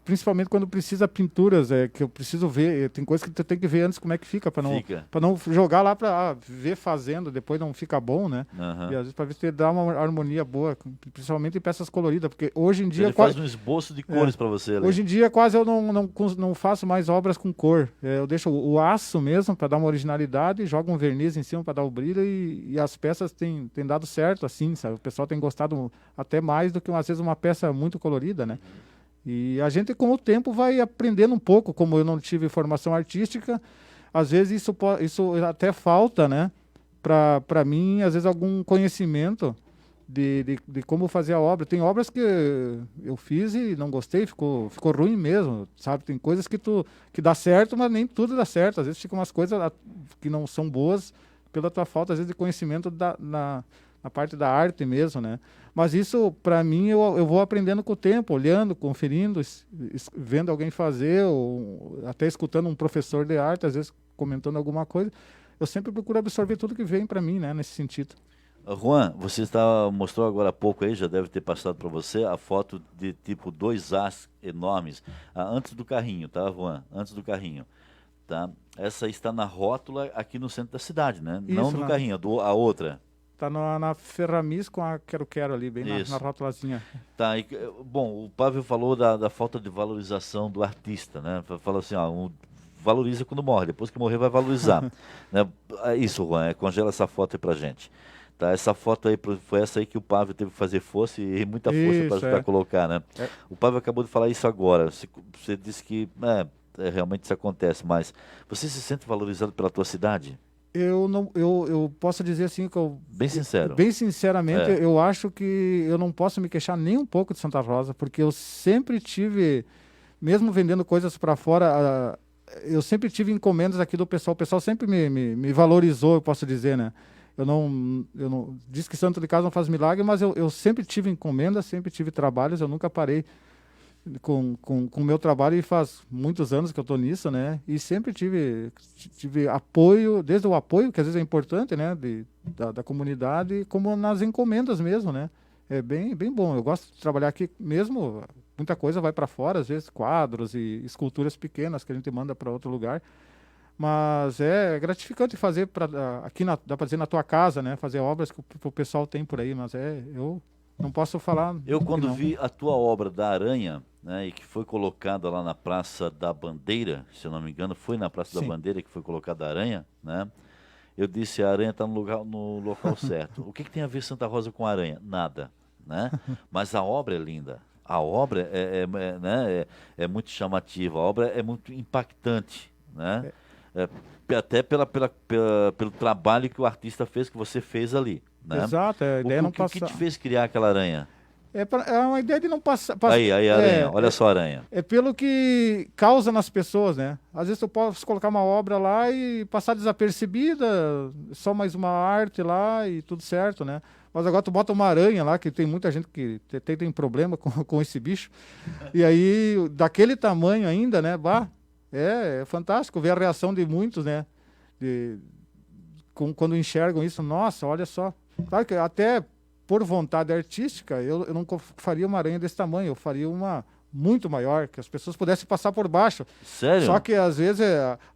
principalmente quando precisa pinturas, que eu preciso ver, tem coisas que tu tem que ver antes como é que fica, para não jogar lá para ver fazendo, depois não fica bom, né? Uhum. E às vezes para ver se dá uma harmonia boa, principalmente em peças coloridas, porque hoje em dia... Ele faz um esboço de cores para você. Ali. Hoje em dia quase eu não faço mais obras com cor, eu deixo o aço mesmo para dar uma originalidade, jogo um verniz em cima para dar o brilho e as peças têm dado certo, assim, sabe? O pessoal tem gostado até mais do que às vezes uma peça muito colorida, né? E a gente com o tempo vai aprendendo um pouco, como eu não tive formação artística, às vezes isso até falta, né? Para mim, às vezes algum conhecimento de como fazer a obra. Tem obras que eu fiz e não gostei, ficou ruim mesmo, sabe? Tem coisas que dá certo, mas nem tudo dá certo. Às vezes ficam umas coisas que não são boas pela tua falta, às vezes, de conhecimento na parte da arte mesmo, né? Mas isso, para mim, eu vou aprendendo com o tempo, olhando, conferindo, vendo alguém fazer, ou até escutando um professor de arte, às vezes comentando alguma coisa. Eu sempre procuro absorver tudo que vem para mim, né, nesse sentido. Juan, você mostrou agora há pouco aí, já deve ter passado para você, a foto de tipo 2 As enormes, antes do carrinho, tá, Juan? Antes do carrinho. Tá? Essa está na rótula aqui no centro da cidade, né? Isso, não do carrinho, a outra. Tá na Ferramis com a Quero ali, bem na rótulazinha. Tá, bom, o Pavel falou da falta de valorização do artista, né? Fala assim, valoriza quando morre, depois que morrer vai valorizar. Né? Isso, Juan, congela essa foto aí pra gente. Tá, essa foto aí, foi essa aí que o Pavel teve que fazer força e muita força para ajudar a colocar, né? O Pavel acabou de falar isso agora, você disse que realmente isso acontece, mas você se sente valorizado pela tua cidade? Eu posso dizer assim que bem sincero. Bem sinceramente, eu acho que eu não posso me queixar nem um pouco de Santa Rosa, porque eu sempre tive, mesmo vendendo coisas para fora, eu sempre tive encomendas aqui do pessoal. O pessoal sempre me valorizou, eu posso dizer, né? Eu não diz que santo de casa não faz milagre, mas eu sempre tive encomendas, sempre tive trabalhos, eu nunca parei com o meu trabalho, e faz muitos anos que eu estou nisso, né? E sempre tive apoio, desde o apoio, que às vezes é importante, né? Da comunidade, como nas encomendas mesmo, né? É bem bom. Eu gosto de trabalhar aqui mesmo. Muita coisa vai para fora, às vezes quadros e esculturas pequenas que a gente manda para outro lugar. Mas é gratificante fazer aqui, dá para dizer, na tua casa, né? Fazer obras que o pessoal tem por aí, mas eu não posso falar. Eu, quando vi a tua obra da Aranha, né, e que foi colocada lá na Praça da Bandeira, se eu não me engano, foi na Praça da Bandeira que foi colocada a Aranha, né? Eu disse, a Aranha está no local certo. O que tem a ver Santa Rosa com a Aranha? Nada, né? Mas a obra é linda. A obra é muito chamativa, a obra é muito impactante, né? Até pelo trabalho que o artista fez, que você fez ali, né? Exato, a ideia não passa. O que te fez criar aquela aranha? É uma ideia de não passar... Aí, aranha, olha só a aranha. É pelo que causa nas pessoas, né? Às vezes eu posso colocar uma obra lá e passar desapercebida, só mais uma arte lá e tudo certo, né? Mas agora tu bota uma aranha lá, que tem muita gente que tem problema com esse bicho, e aí, daquele tamanho ainda, né? Bah, é fantástico ver a reação de muitos, né? Quando enxergam isso, nossa, olha só. Claro que até por vontade artística, eu não faria uma aranha desse tamanho, eu faria uma muito maior, que as pessoas pudessem passar por baixo. Sério? Só que às vezes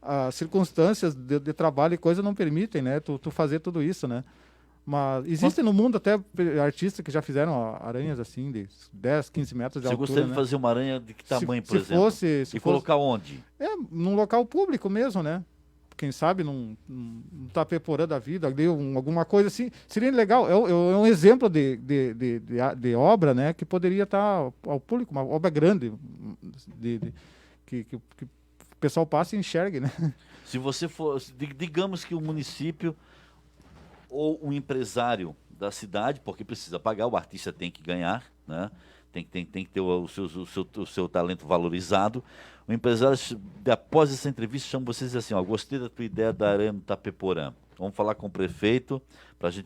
as circunstâncias de trabalho e coisa não permitem, né? Tu fazer tudo isso, né? Mas existem no mundo até artistas que já fizeram aranhas assim, de 10, 15 metros de Você altura. gostaria de né? fazer uma aranha de que tamanho, por exemplo? Se colocar onde? Num local público mesmo, né? Quem sabe num Tapeporã da vida, alguma coisa assim. Seria legal. É um exemplo de obra, né? Que poderia estar ao público, uma obra grande, que o pessoal passe e enxergue, né? Se você for, digamos que o município ou um empresário da cidade, porque precisa pagar, o artista tem que ganhar, né? Tem que ter o seu talento valorizado. O empresário, após essa entrevista, chama vocês e diz assim, ó, gostei da tua ideia da aranha no Tapeporã. Vamos falar com o prefeito,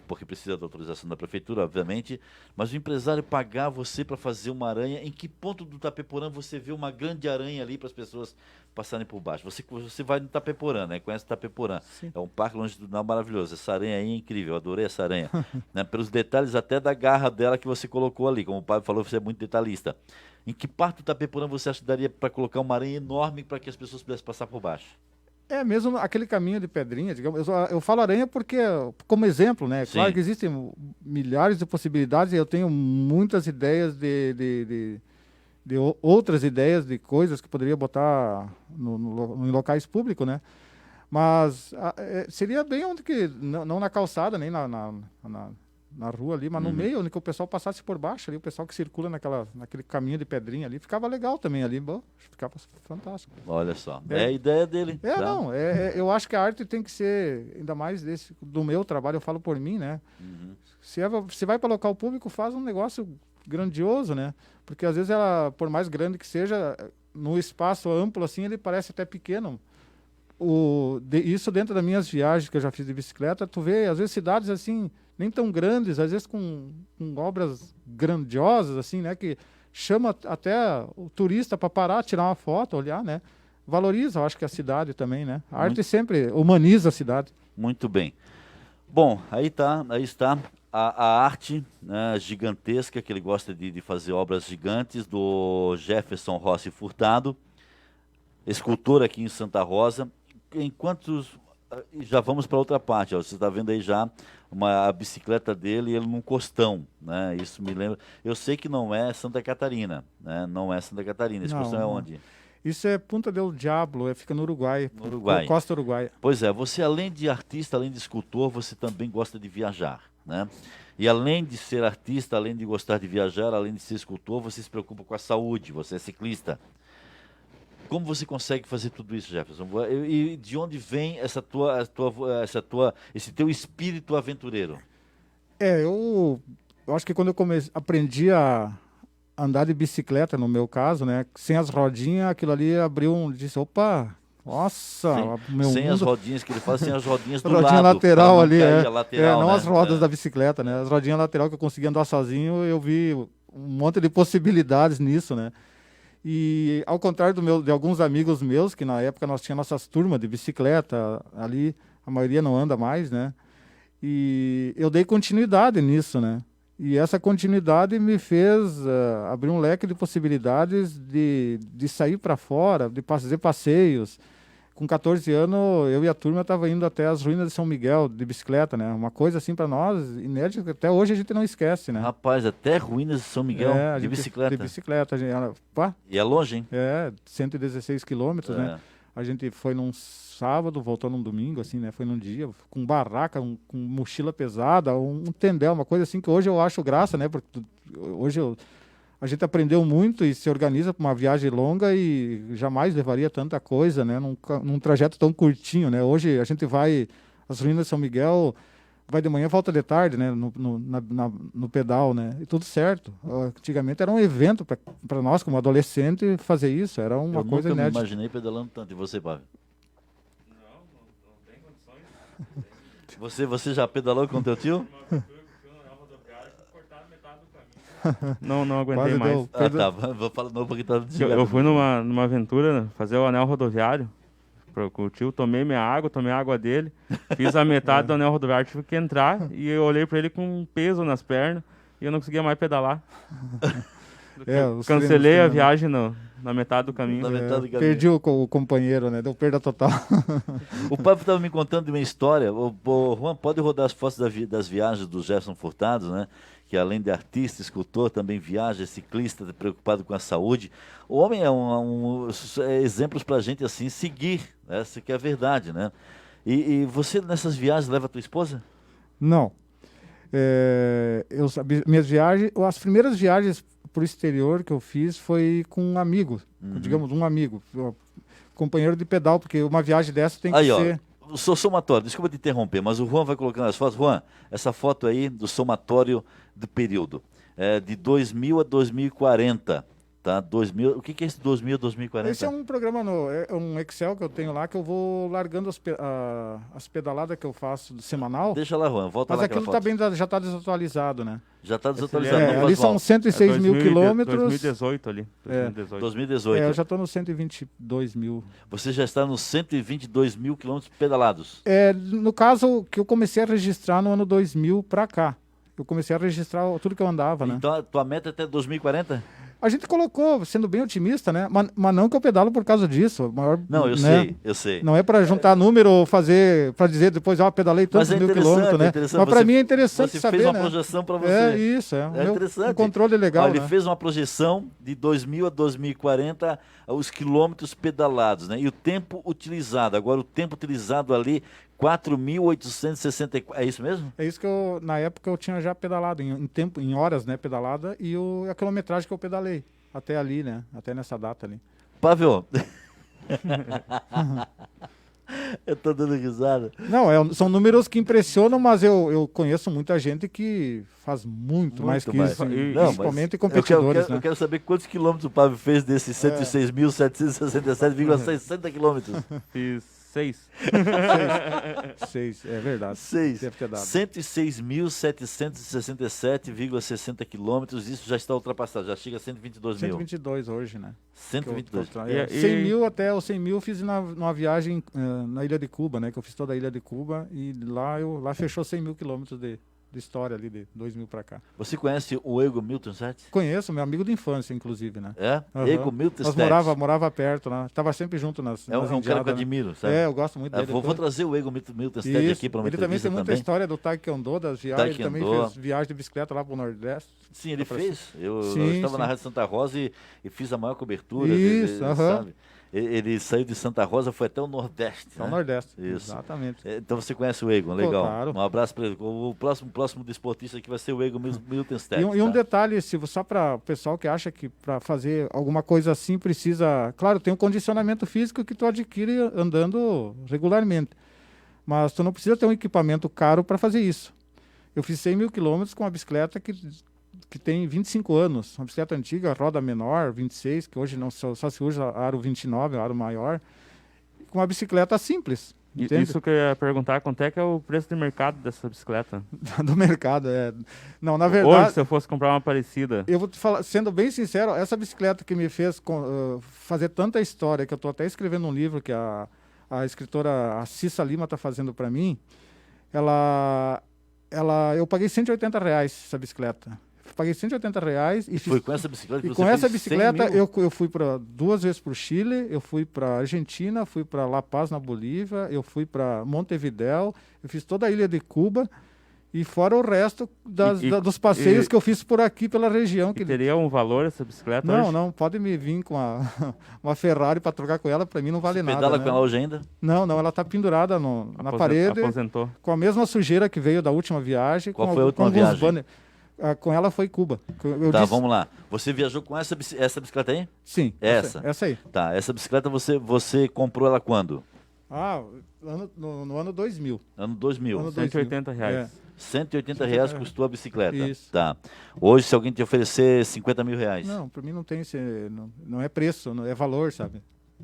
porque precisa da autorização da prefeitura, obviamente, mas o empresário pagar você para fazer uma aranha, em que ponto do Tapeporã você vê uma grande aranha ali para as pessoas passarem por baixo? Você vai no Tapeporã, né? Conhece o Tapeporã. Sim. É um parque longitudinal maravilhoso. Essa aranha aí é incrível, eu adorei essa aranha. Né? Pelos detalhes até da garra dela que você colocou ali, como o Pablo falou, você é muito detalhista. Em que parte do Tapeporã você acha que daria para colocar uma aranha enorme para que as pessoas pudessem passar por baixo? É mesmo aquele caminho de pedrinha, digamos. Eu falo aranha porque, como exemplo, né? Sim. Claro que existem milhares de possibilidades e eu tenho muitas ideias de outras ideias de coisas que poderia botar em locais públicos, né? Mas seria bem onde que, não na calçada, nem na rua ali, mas no meio, onde que o pessoal passasse por baixo ali, o pessoal que circula naquele caminho de pedrinha ali, ficava legal também ali, bom, ficava fantástico. Olha só, é a ideia dele. Tá? Não, eu acho que a arte tem que ser, ainda mais do meu trabalho, eu falo por mim, né? Uhum. Se vai para local público, faz um negócio grandioso, né? Porque às vezes ela, por mais grande que seja, no espaço amplo assim, ele parece até pequeno. Isso dentro das minhas viagens que eu já fiz de bicicleta, tu vê, às vezes, cidades assim, nem tão grandes, às vezes com obras grandiosas, assim, né? Que chama até o turista para parar, tirar uma foto, olhar, né? Valoriza, eu acho que a cidade também, né? A arte sempre humaniza a cidade. Muito bem. Bom, aí está a arte, né, gigantesca, que ele gosta de fazer obras gigantes, do Jefferson Rossi Furtado, escultor aqui em Santa Rosa. Já vamos para outra parte, ó, você está vendo aí já a bicicleta dele, ele num costão, né? Isso me lembra. Eu sei que não é Santa Catarina, né? Não é Santa Catarina. Esse costão é onde? Isso é Punta del Diablo, fica no Uruguai, No Uruguai. Costa Uruguaia. Pois é, você além de artista, além de escultor, você também gosta de viajar, né? E além de ser artista, além de gostar de viajar, além de ser escultor, você se preocupa com a saúde, você é ciclista. Como você consegue fazer tudo isso, Jefferson? E de onde vem esse teu espírito aventureiro? Eu acho que quando eu aprendi a andar de bicicleta, no meu caso, né, sem as rodinhas, aquilo ali abriu disse, opa, nossa, sem as rodinhas que ele fala, sem as rodinhas do rodinha lado. lateral ali, lateral, não né? as rodas da bicicleta, né? As rodinhas lateral que eu conseguia andar sozinho, eu vi um monte de possibilidades nisso, né? E ao contrário de alguns amigos meus, que na época nós tínhamos nossas turmas de bicicleta ali, a maioria não anda mais, né? E eu dei continuidade nisso, né? E essa continuidade me fez abrir um leque de possibilidades de sair para fora, de fazer passeios. Com 14 anos, eu e a turma estava indo até as ruínas de São Miguel de bicicleta, né? Uma coisa assim para nós, inédita, que até hoje a gente não esquece, né? Rapaz, até ruínas de São Miguel de bicicleta. De bicicleta. E é longe, hein? 116 quilômetros, né? A gente foi num sábado, voltou num domingo, assim, né? Foi num dia, com barraca, com mochila pesada, um tendel, uma coisa assim que hoje eu acho graça, né? Porque hoje a gente aprendeu muito e se organiza para uma viagem longa e jamais levaria tanta coisa, né? Num trajeto tão curtinho, né? Hoje a gente vai às ruínas de São Miguel, vai de manhã, volta de tarde, né? No pedal, né? E tudo certo. Antigamente era um evento para nós, como adolescente, fazer isso. Era uma coisa nunca me inédita. imaginei pedalando tanto. E você, Pávio? Não tem condições. Você já pedalou com teu tio? Não aguentei Quase mais. deu. Ah, tá. Vou falar de novo porque tá Eu fui numa aventura fazer o anel rodoviário com o tio, tomei a água dele, fiz a metade do anel rodoviário, tive que entrar e eu olhei pra ele com um peso nas pernas e eu não conseguia mais pedalar. Cancelei a viagem na metade do caminho. Na metade do caminho. Perdi o companheiro, né? Deu perda total. O Pablo estava me contando de uma história. O Juan, pode rodar as fotos das viagens do Gerson Furtado, né? Que além de artista, escultor, também viaja, é ciclista, preocupado com a saúde. O homem é exemplos para a gente assim seguir, essa que é a verdade, né? E você nessas viagens leva a tua esposa? Não. Minhas viagens, as primeiras viagens para o exterior que eu fiz foi com um amigo, digamos, um amigo, companheiro de pedal, porque uma viagem dessa tem que ser... O somatório, desculpa te interromper, mas o Juan vai colocando as fotos. Juan, essa foto aí do somatório do período, de 2000 a 2040, tá? 2000, o que é esse 2000 a 2040? Esse é um programa, é um Excel que eu tenho lá, que eu vou largando as pedaladas que eu faço semanal. Deixa lá, Juan, volta mas lá aquilo já está desatualizado, né? Já está desatualizado. Ali são 106 mil quilômetros. 2018 ali. 2018. Eu já estou nos 122 mil. Você já está nos 122 mil quilômetros pedalados? No caso, que eu comecei a registrar no ano 2000 para cá. Eu comecei a registrar tudo que eu andava, né? Então a tua meta é até 2040? A gente colocou, sendo bem otimista, né? Mas não que eu pedalo por causa disso. Não, eu né? sei. Não é para juntar número ou fazer, para dizer depois, pedalei tantos mil quilômetros, né? Mas para mim é interessante saber, Você fez uma né? projeção para você. É isso, É interessante. Um controle legal, Ele né? fez uma projeção de 2000 a 2040, os quilômetros pedalados, né? E o tempo utilizado. Agora o tempo utilizado ali, 4.864. É isso mesmo? É isso que na época eu tinha já pedalado, em horas, né, pedalada, e a quilometragem que eu pedalei. Até ali, né? Até nessa data ali. Pavel. Eu tô dando risada. Não, são números que impressionam, mas eu conheço muita gente que faz muito mais que isso, principalmente competidores. Eu quero saber quantos quilômetros o Pavel fez desses 106.767,60 quilômetros. Fiz 6. 6, é verdade. 6. 106.767,60 quilômetros, isso já está ultrapassado, já chega a 122 mil. 122 hoje, né? 122. 100 mil até os 100 mil eu fiz numa viagem na Ilha de Cuba, né? Que eu fiz toda a Ilha de Cuba e lá fechou 100 mil quilômetros de história ali, de 2000 para cá. Você conhece o Ego Miltenstedt? Conheço, meu amigo de infância, inclusive, né? É? Uhum. Ego Miltenstedt. Nós morava perto, né? Tava sempre junto nas É um cara que eu admiro, sabe? Eu gosto muito dele. Vou trazer o Ego Miltenstedt aqui para uma entrevista. Ele também tem muita história do Taekwondo, das viagens. Ele também fez viagem de bicicleta lá pro Nordeste. Sim, ele fez. Eu estava na Rádio Santa Rosa e fiz a maior cobertura. Isso, sabe? Ele saiu de Santa Rosa, foi até o Nordeste. Até o Nordeste, isso. Exatamente. Então você conhece o Egon, legal. Claro. Um abraço para ele. O próximo desportista aqui vai ser o Egon Miltenstedt. E um detalhe, só para o pessoal que acha que para fazer alguma coisa assim precisa... Claro, tem um condicionamento físico que tu adquire andando regularmente. Mas tu não precisa ter um equipamento caro para fazer isso. Eu fiz 100 mil quilômetros com uma bicicleta que tem 25 anos, uma bicicleta antiga, roda menor, 26, que hoje não só se usa aro 29, aro maior, com uma bicicleta simples. Entende? Isso que eu ia perguntar, quanto é que é o preço de mercado dessa bicicleta? Do mercado, Não, na verdade... Hoje, se eu fosse comprar uma parecida... Eu vou te falar, sendo bem sincero, essa bicicleta que me fez fazer tanta história, que eu estou até escrevendo um livro que a escritora Cissa Lima está fazendo para mim, eu paguei R$180 essa bicicleta. Paguei R$180 e foi com essa bicicleta que você fez 100 mil? Eu fui 2 vezes para o Chile, eu fui para Argentina, fui para La Paz, na Bolívia, eu fui para Montevidéu, eu fiz toda a ilha de Cuba e fora o resto dos passeios que eu fiz por aqui pela região. Teria um valor essa bicicleta? Não, pode me vir com uma Ferrari para trocar com ela, para mim não vale nada. Pedala com ela hoje ainda? Não, ela está pendurada na parede. Aposentou. Com a mesma sujeira que veio da última viagem. Qual foi a última viagem? Com ela foi Cuba. Vamos lá. Você viajou com essa bicicleta aí? Sim. Essa aí. Tá, essa bicicleta você comprou ela quando? No ano 2000. Ano 2000. Ano 180 reais. R$ 180 custou a bicicleta. Isso. Tá. Hoje, se alguém te oferecer R$ 50 mil. Não, para mim não tem não é preço, não é valor, sabe?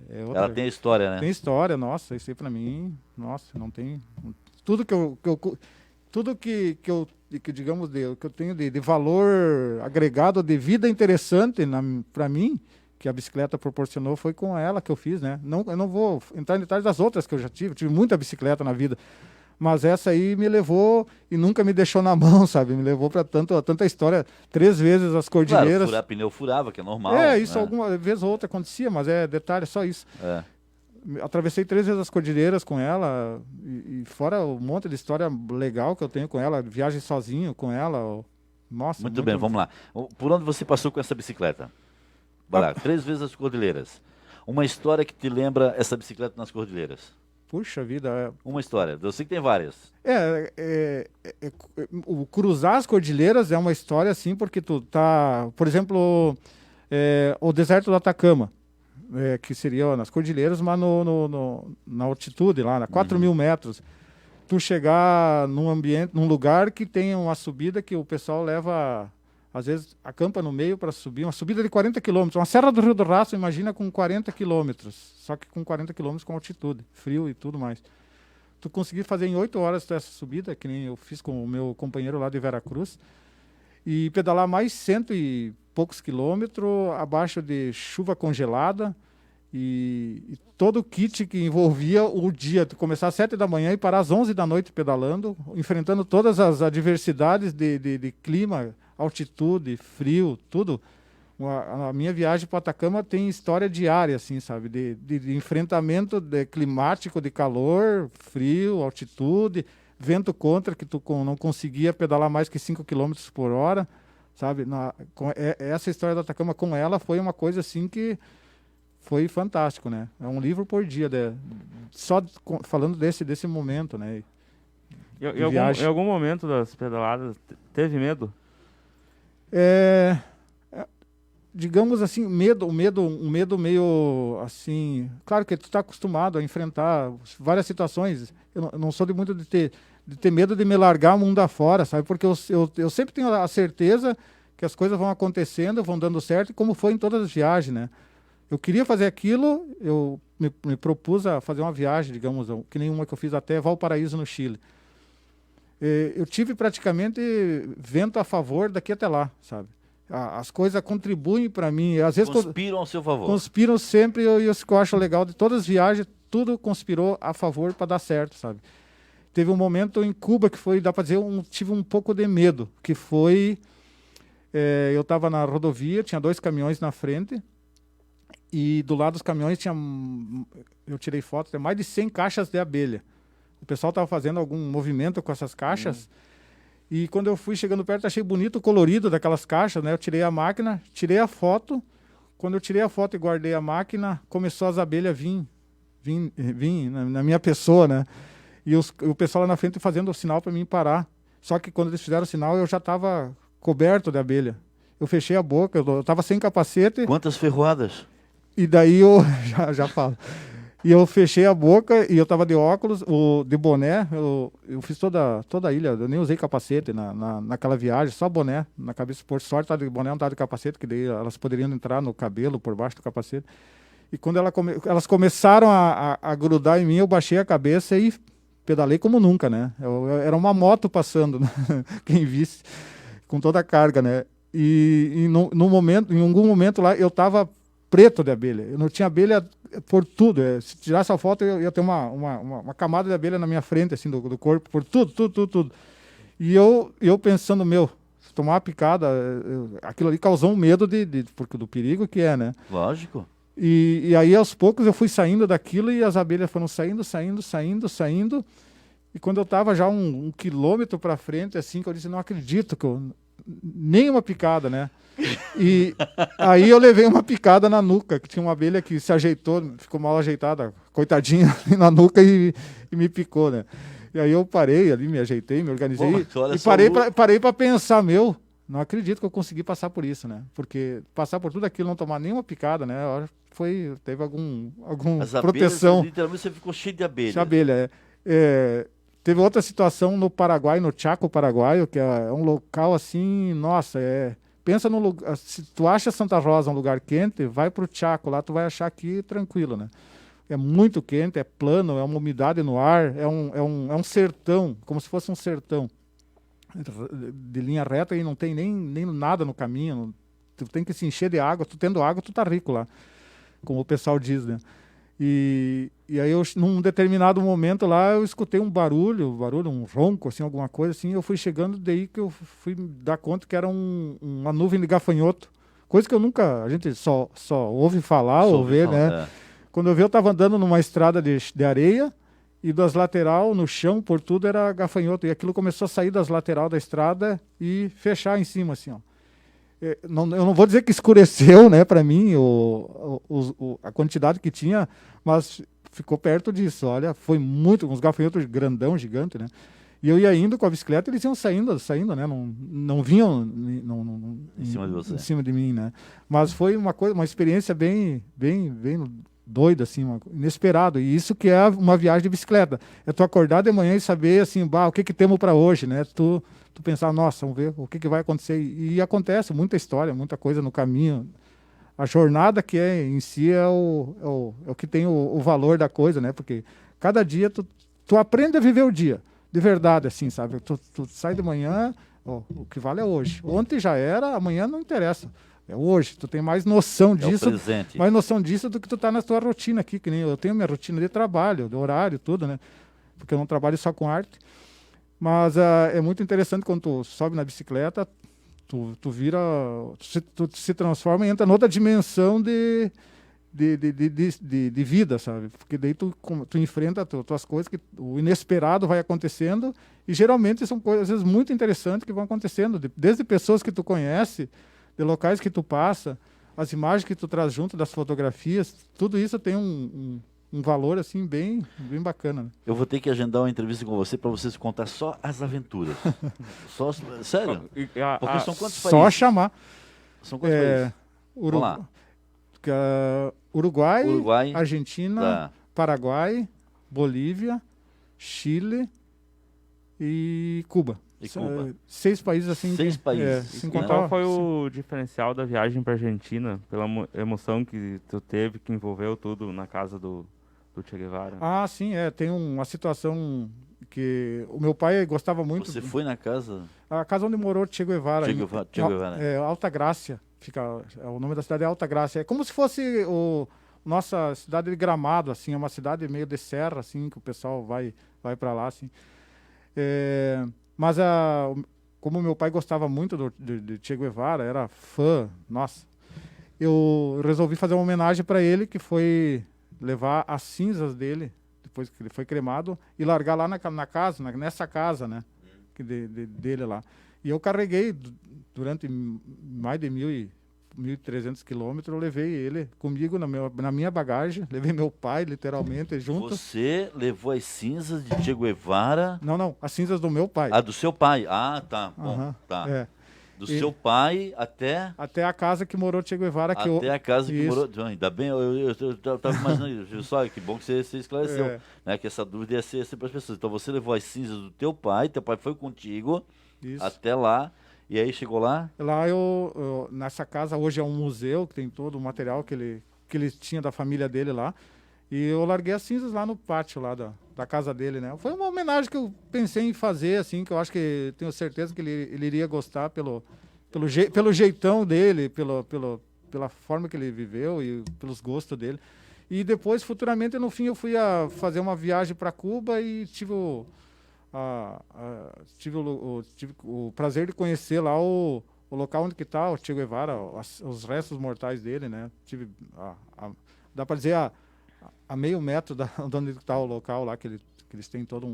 É outra, Ela tem a história, né? tem história, nossa, isso aí para mim, nossa, não tem tudo que digamos que eu tenho de valor agregado de vida interessante para mim, que a bicicleta proporcionou, foi com ela que eu fiz, né? Eu não vou entrar em detalhes das outras que eu já tive muita bicicleta na vida. Mas essa aí me levou e nunca me deixou na mão, sabe? Me levou para tanta história. 3 vezes as cordilheiras. Claro, furar pneu furava, que é normal. Isso né? alguma vez ou outra acontecia, mas detalhe, só isso. É. Atravessei 3 vezes as cordilheiras com ela, e fora um monte de história legal que eu tenho com ela, viagem sozinho com ela. Nossa, Muito bem, vamos lá. Por onde você passou com essa bicicleta? Vai lá, 3 vezes as cordilheiras. Uma história que te lembra essa bicicleta nas cordilheiras. Puxa vida. Uma história. Eu sei que tem várias. O cruzar as cordilheiras é uma história assim, porque tu tá, por exemplo, o deserto do Atacama, que seria nas cordilheiras, mas na altitude lá, na 4.000 metros. Tu chegar num lugar que tem uma subida que o pessoal leva, às vezes acampa no meio para subir, uma subida de 40 quilômetros, uma Serra do Rio do Rastro, imagina, com 40 quilômetros, só que com 40 quilômetros com altitude, frio e tudo mais. Tu conseguir fazer em 8 horas essa subida, que nem eu fiz com o meu companheiro lá de Veracruz, e pedalar mais 100 e poucos quilômetros, abaixo de chuva congelada, e todo o kit que envolvia o dia, tu começar às 7 da manhã e parar às 11 da noite pedalando, enfrentando todas as adversidades de clima, altitude, frio, tudo. A minha viagem para o Atacama tem história diária, assim, sabe? De enfrentamento climático, de calor, frio, altitude, vento contra, que tu não conseguia pedalar mais que 5 km por hora, sabe? Essa história do Atacama com ela foi uma coisa assim que foi fantástico, né? É um livro por dia, só falando desse momento, né? Em algum momento das pedaladas, teve medo? Digamos assim, um medo meio assim. Claro que tu está acostumado a enfrentar várias situações. Eu não sou muito de ter medo de me largar mundo afora, sabe? Porque eu sempre tenho a certeza que as coisas vão acontecendo, vão dando certo, como foi em todas as viagens, né? Eu queria fazer aquilo, eu me propus a fazer uma viagem, digamos, que nem uma que eu fiz até Valparaíso, no Chile. Eu tive praticamente vento a favor daqui até lá, sabe? As coisas contribuem para mim. Às vezes conspiram ao seu favor. Conspiram sempre, e isso que eu acho legal de todas as viagens, tudo conspirou a favor para dar certo, sabe? Teve um momento em Cuba que foi, dá para dizer, tive um pouco de medo, que foi, eu estava na rodovia, tinha 2 caminhões na frente, e do lado dos caminhões eu tirei fotos de mais de 100 caixas de abelha. O pessoal estava fazendo algum movimento com essas caixas, e quando eu fui chegando perto, achei bonito o colorido daquelas caixas, né? Eu tirei a máquina, tirei a foto. Quando eu tirei a foto e guardei a máquina, começou as abelhas vir na minha pessoa, né? E o pessoal lá na frente fazendo o sinal para mim parar. Só que quando eles fizeram o sinal, eu já estava coberto de abelha. Eu fechei a boca, eu estava sem capacete. Quantas ferroadas? E daí eu já falo. E eu fechei a boca e eu estava de óculos, de boné. Eu fiz toda a ilha, eu nem usei capacete naquela viagem, só boné na cabeça. Por sorte, estava de boné, não estava de capacete, que daí elas poderiam entrar no cabelo por baixo do capacete. E quando elas começaram a grudar em mim, eu baixei a cabeça e pedalei como nunca, né? Era uma moto passando, né? Quem visse, com toda a carga, né? E em algum momento lá, eu estava preto de abelha. Eu não tinha abelha por tudo. Se tirasse a foto, eu ia ter uma camada de abelha na minha frente, assim, do corpo, por tudo. E eu pensando, se tomar uma picada, aquilo ali causou um medo porque do perigo que é, né? Lógico. E aí, aos poucos, eu fui saindo daquilo e as abelhas foram saindo. E quando eu estava já um quilômetro para frente, assim, que eu disse, não acredito que nem uma picada, né? E aí eu levei uma picada na nuca, que tinha uma abelha que se ajeitou, ficou mal ajeitada, coitadinha, na nuca e me picou, né? E aí eu parei ali, me ajeitei, me organizei. Pô, e parei para pensar, não acredito que eu consegui passar por isso, né? Porque passar por tudo aquilo, não tomar nenhuma picada, né? Teve algum As proteção. abelhas, literalmente você ficou cheio de abelhas. De abelha, teve outra situação no Paraguai, no Chaco paraguaio, que é um local assim, nossa, pensa no lugar, se tu acha Santa Rosa um lugar quente, vai pro Chaco, lá tu vai achar aqui tranquilo, né? É muito quente, é plano, é uma umidade no ar, é um sertão, como se fosse um sertão de linha reta e não tem nem nada no caminho, tu tem que se encher de água, tu tendo água, tu tá rico lá, como o pessoal diz, né? E aí, num determinado momento lá, eu escutei um barulho, um ronco, assim, alguma coisa assim, eu fui chegando, daí que eu fui dar conta que era uma nuvem de gafanhoto, coisa que a gente só ouve falar ou vê, né? Quando eu vi, eu estava andando numa estrada de areia, e das lateral, no chão, por tudo, era gafanhoto, e aquilo começou a sair das lateral da estrada e fechar em cima, assim, ó. Eu não vou dizer que escureceu, né, para mim, a quantidade que tinha, mas ficou perto disso. Olha, foi muito, uns gafanhotos grandão, gigante, né? E eu ia indo com a bicicleta, eles iam saindo, né? Não vinham Em cima de você. Em cima de mim, né? Mas foi uma experiência bem doida, assim, inesperado. E isso que é uma viagem de bicicleta. É tu acordar de manhã e saber, assim, o que temos para hoje, né? Tu pensar, nossa, vamos ver o que vai acontecer. E acontece muita história, muita coisa no caminho. A jornada que em si é o que tem o valor da coisa, né? Porque cada dia tu aprende a viver o dia, de verdade, assim, sabe? Tu sai de manhã, o que vale é hoje. Ontem já era, amanhã não interessa. É hoje, tu tem mais noção disso, mais noção disso do que tu tá na tua rotina aqui, que nem eu tenho minha rotina de trabalho, de horário, tudo, né? Porque eu não trabalho só com arte. Mas é muito interessante quando tu sobe na bicicleta, tu se transforma e entra noutra dimensão de vida, sabe? Porque daí tu enfrenta tuas coisas, que o inesperado vai acontecendo, e geralmente são coisas, às vezes, muito interessantes que vão acontecendo, desde pessoas que tu conhece, de locais que tu passa, as imagens que tu traz junto das fotografias, tudo isso tem um valor assim bem bacana. Né? Eu vou ter que agendar uma entrevista com você para você contar só as aventuras. Sério? Porque são quantos países? Só chamar. São quantos países? Vamos lá. Uruguai, Argentina, Paraguai, Bolívia, Chile e Cuba. 6 países assim. 6 países. Qual foi o diferencial da viagem para Argentina, pela emoção que tu teve, que envolveu tudo na casa do Che Guevara? Ah, sim, tem uma situação que o meu pai gostava muito. Você foi na casa? A casa onde morou Che Guevara. Che Guevara. Alta Grácia. O nome da cidade é Alta Grácia. É como se fosse nossa cidade de Gramado, assim, é uma cidade meio de serra, assim, que o pessoal vai para lá, assim. Mas como meu pai gostava muito de Che Guevara, era fã, nossa, eu resolvi fazer uma homenagem para ele, que foi levar as cinzas dele, depois que ele foi cremado, e largar lá nessa casa, né, dele lá. E eu carreguei durante mais de 1.300 quilômetros, eu levei ele comigo na minha bagagem, levei meu pai, literalmente, junto. Você levou as cinzas de Che Guevara? Não, as cinzas do meu pai. Ah, do seu pai. Ah, tá. Bom, tá. Do seu pai até a casa que morou Che Guevara. Até a casa que morou... Ainda bem, eu estava imaginando isso. Só que bom que você esclareceu. Né, que essa dúvida ia ser para as pessoas. Então você levou as cinzas do teu pai foi contigo até lá. E aí chegou lá? Lá nessa casa hoje é um museu, que tem todo o material que ele tinha da família dele lá. E eu larguei as cinzas lá no pátio lá da casa dele, né? Foi uma homenagem que eu pensei em fazer, assim, que eu acho que tenho certeza que ele iria gostar pelo jeitão dele, pela forma que ele viveu e pelos gostos dele. E depois, futuramente, no fim, eu fui a fazer uma viagem para Cuba e tive o prazer de conhecer lá o local onde que está o Che Guevara, os restos mortais dele, né? Dá para dizer a meio metro de onde está o local lá, que eles têm toda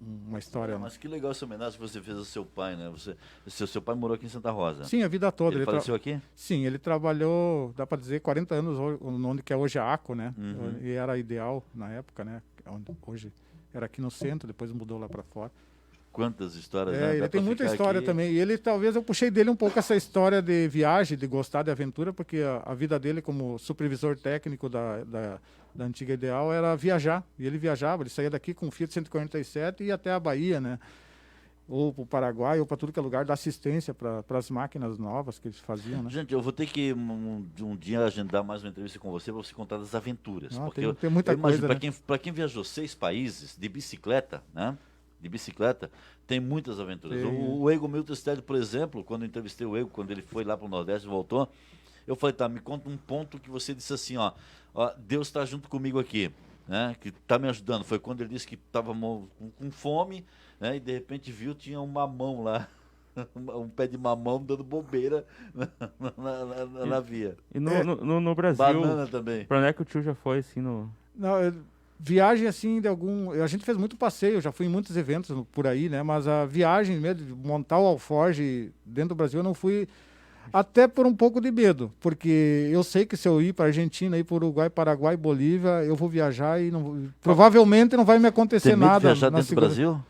uma história. Mas que legal essa homenagem que você fez ao seu pai, né? Seu pai morou aqui em Santa Rosa. Sim, a vida toda. Ele faleceu aqui? Sim, ele trabalhou, dá para dizer, 40 anos onde que é hoje a ACO, né? Uhum. E era ideal na época, né? Hoje era aqui no centro, depois mudou lá para fora. quantas histórias, né? Dá Ele pra tem muita ficar história aqui. também. E ele, talvez, eu puxei dele um pouco essa história de viagem, de gostar de aventura, porque a vida dele como supervisor técnico da antiga Ideal era viajar. E ele viajava, ele saía daqui com um Fiat 147 e ia até a Bahia, né? Ou para o Paraguai, ou para tudo que é lugar, dar assistência para as máquinas novas que eles faziam, né? Gente, eu vou ter que um dia agendar mais uma entrevista com você para você contar das aventuras. Ah, porque tem muita eu imagino, coisa, né? para quem viajou 6 países de bicicleta, né? De bicicleta, tem muitas aventuras. Tem. O Ego Miltenstedt, por exemplo, quando eu entrevistei o Ego, quando ele foi lá para o Nordeste e voltou, eu falei, tá, me conta um ponto que você disse assim, ó Deus está junto comigo aqui, né? Que está me ajudando. Foi quando ele disse que estava com fome, né? E de repente viu, tinha um mamão lá, um pé de mamão dando bobeira na via. E no Brasil, Banana também. pra onde é que o tio já foi, assim, no... Não, viagem assim de algum. A gente fez muito passeio, já fui em muitos eventos por aí, né? Mas a viagem mesmo, de montar o alforge dentro do Brasil, eu não fui. Até por um pouco de medo, porque eu sei que se eu ir para Argentina, ir para Uruguai, Paraguai, Bolívia, eu vou viajar e provavelmente não vai me acontecer Tem medo de nada. viajar dentro do Brasil?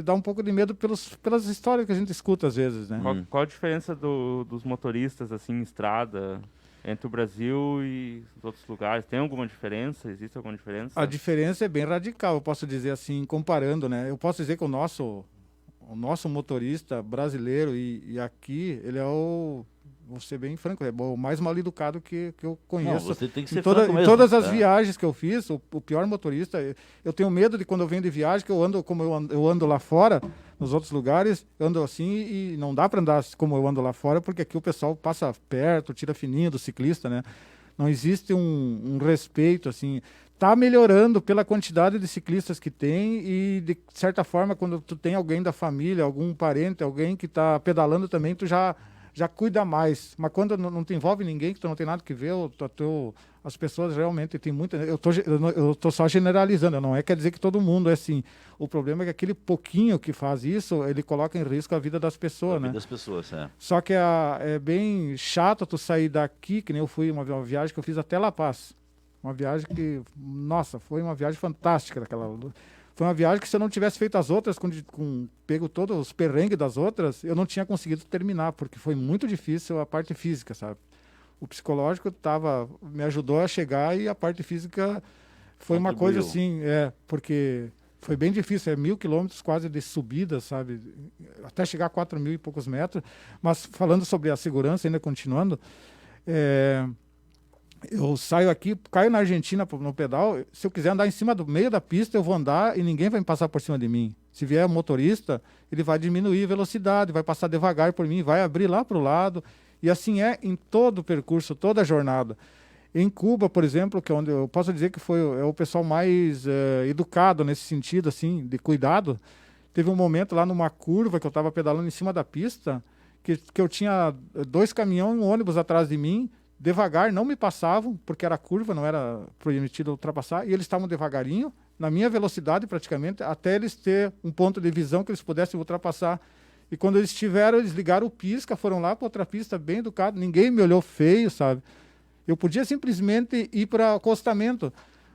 Dá um pouco de medo pelas histórias que a gente escuta às vezes, né? Qual a diferença dos motoristas, assim, em estrada, entre o Brasil e os outros lugares? Tem alguma diferença? Existe alguma diferença? A diferença é bem radical, eu posso dizer assim, comparando, né? Eu posso dizer que o nosso motorista brasileiro e aqui, ele é vou ser bem franco, é o mais mal educado que eu conheço. Não, você tem que ser em franco mesmo, todas as tá? viagens que eu fiz, o pior motorista, eu tenho medo de quando eu venho de viagem, que eu ando como eu ando lá fora, nos outros lugares, eu ando assim e não dá para andar como eu ando lá fora, porque aqui o pessoal passa perto, tira fininho do ciclista, né? Não existe um respeito, assim. Está melhorando pela quantidade de ciclistas que tem e, de certa forma, quando tu tem alguém da família, algum parente, alguém que está pedalando também, tu já cuida mais. Mas quando não te envolve ninguém, que tu não tem nada que ver, as pessoas realmente têm muita... Eu tô só generalizando, não quer dizer que todo mundo é assim. O problema é que aquele pouquinho que faz isso, ele coloca em risco a vida das pessoas, né? Das pessoas, é. Só que é bem chato tu sair daqui, que nem eu fui uma viagem que eu fiz até La Paz. Uma viagem que, nossa, foi uma viagem fantástica. Foi uma viagem que se eu não tivesse feito as outras, pego todos os perrengues das outras, eu não tinha conseguido terminar, porque foi muito difícil a parte física, sabe? O psicológico me ajudou a chegar e a parte física foi uma coisa assim, porque foi bem difícil, 1.000 quilômetros quase de subida, sabe? Até chegar a 4.000 e poucos metros. Mas falando sobre a segurança, ainda continuando, eu saio aqui, caio na Argentina no pedal, se eu quiser andar em cima do meio da pista, eu vou andar e ninguém vai me passar por cima de mim. Se vier um motorista, ele vai diminuir a velocidade, vai passar devagar por mim, vai abrir lá para o lado. E assim é em todo o percurso, toda a jornada. Em Cuba, por exemplo, que é onde eu posso dizer que é o pessoal mais educado nesse sentido, assim, de cuidado. Teve um momento lá numa curva que eu estava pedalando em cima da pista, que eu tinha 2 caminhões e um ônibus atrás de mim, devagar, não me passavam, porque era curva, não era permitido ultrapassar, e eles estavam devagarinho, na minha velocidade praticamente, até eles ter um ponto de visão que eles pudessem ultrapassar. E quando eles eles ligaram o pisca, foram lá para outra pista, bem educado, ninguém me olhou feio, sabe? Eu podia simplesmente ir para acostamento,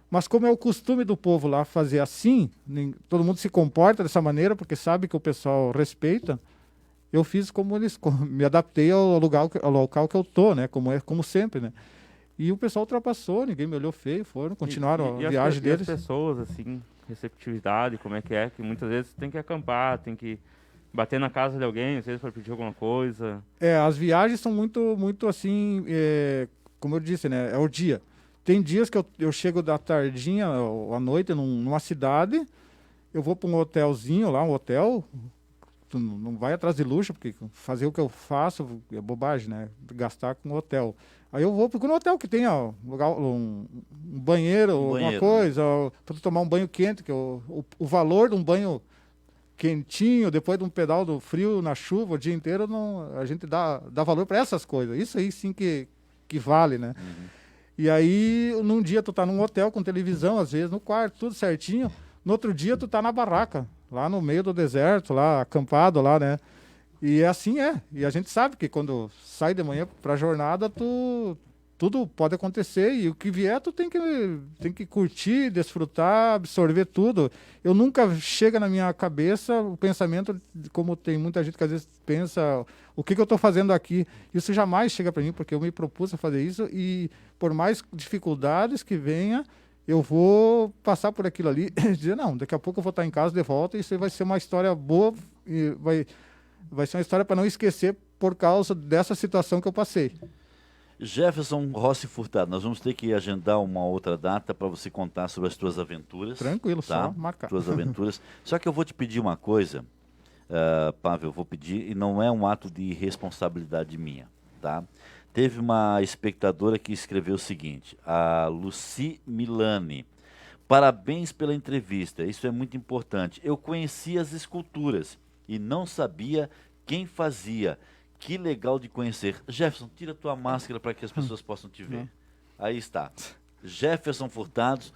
mas como é o costume do povo lá fazer assim, todo mundo se comporta dessa maneira, porque sabe que o pessoal respeita, eu fiz como me adaptei ao local que eu tô, né? Como sempre, né? E o pessoal ultrapassou, ninguém me olhou feio, continuaram a viagem deles. E as pessoas, assim, receptividade, como é, que muitas vezes tem que acampar, tem que bater na casa de alguém, às vezes para pedir alguma coisa. As viagens são muito, muito assim, como eu disse, né? É o dia. Tem dias que eu chego da tardinha ou à noite numa cidade, eu vou para um hotelzinho lá, um hotel. Tu não vai atrás de luxo, porque fazer o que eu faço é bobagem, né? Gastar com hotel. Aí eu vou procurar um hotel que tenha um banheiro, alguma coisa, para tomar um banho quente, que o valor de um banho quentinho, depois de um pedal do frio na chuva o dia inteiro, a gente dá valor para essas coisas. Isso aí sim que vale, né? Uhum. E aí, num dia tu tá num hotel com televisão, às vezes no quarto, tudo certinho. No outro dia tu tá na barraca, lá no meio do deserto, lá acampado lá, né? E assim é. E a gente sabe que quando sai de manhã pra jornada, tu tudo pode acontecer e o que vier tu tem que curtir, desfrutar, absorver tudo. Eu nunca chega na minha cabeça o pensamento, como tem muita gente que às vezes pensa, o que eu estou fazendo aqui? Isso jamais chega para mim, porque eu me propus a fazer isso e por mais dificuldades que venha, eu vou passar por aquilo ali e dizer, não, daqui a pouco eu vou estar em casa de volta e isso vai ser uma história boa e vai ser uma história para não esquecer por causa dessa situação que eu passei. Jefferson Rossi Furtado, nós vamos ter que agendar uma outra data para você contar sobre as tuas aventuras. Tranquilo, tá? só marcar. Tuas aventuras. Só que eu vou te pedir uma coisa, Pavel, eu vou pedir, e não é um ato de irresponsabilidade minha, tá? Teve uma espectadora que escreveu o seguinte, a Lucy Milani. Parabéns pela entrevista, isso é muito importante. Eu conheci as esculturas e não sabia quem fazia. Que legal de conhecer. Jefferson, tira tua máscara para que as pessoas possam te ver. Aí está. Jefferson Furtados,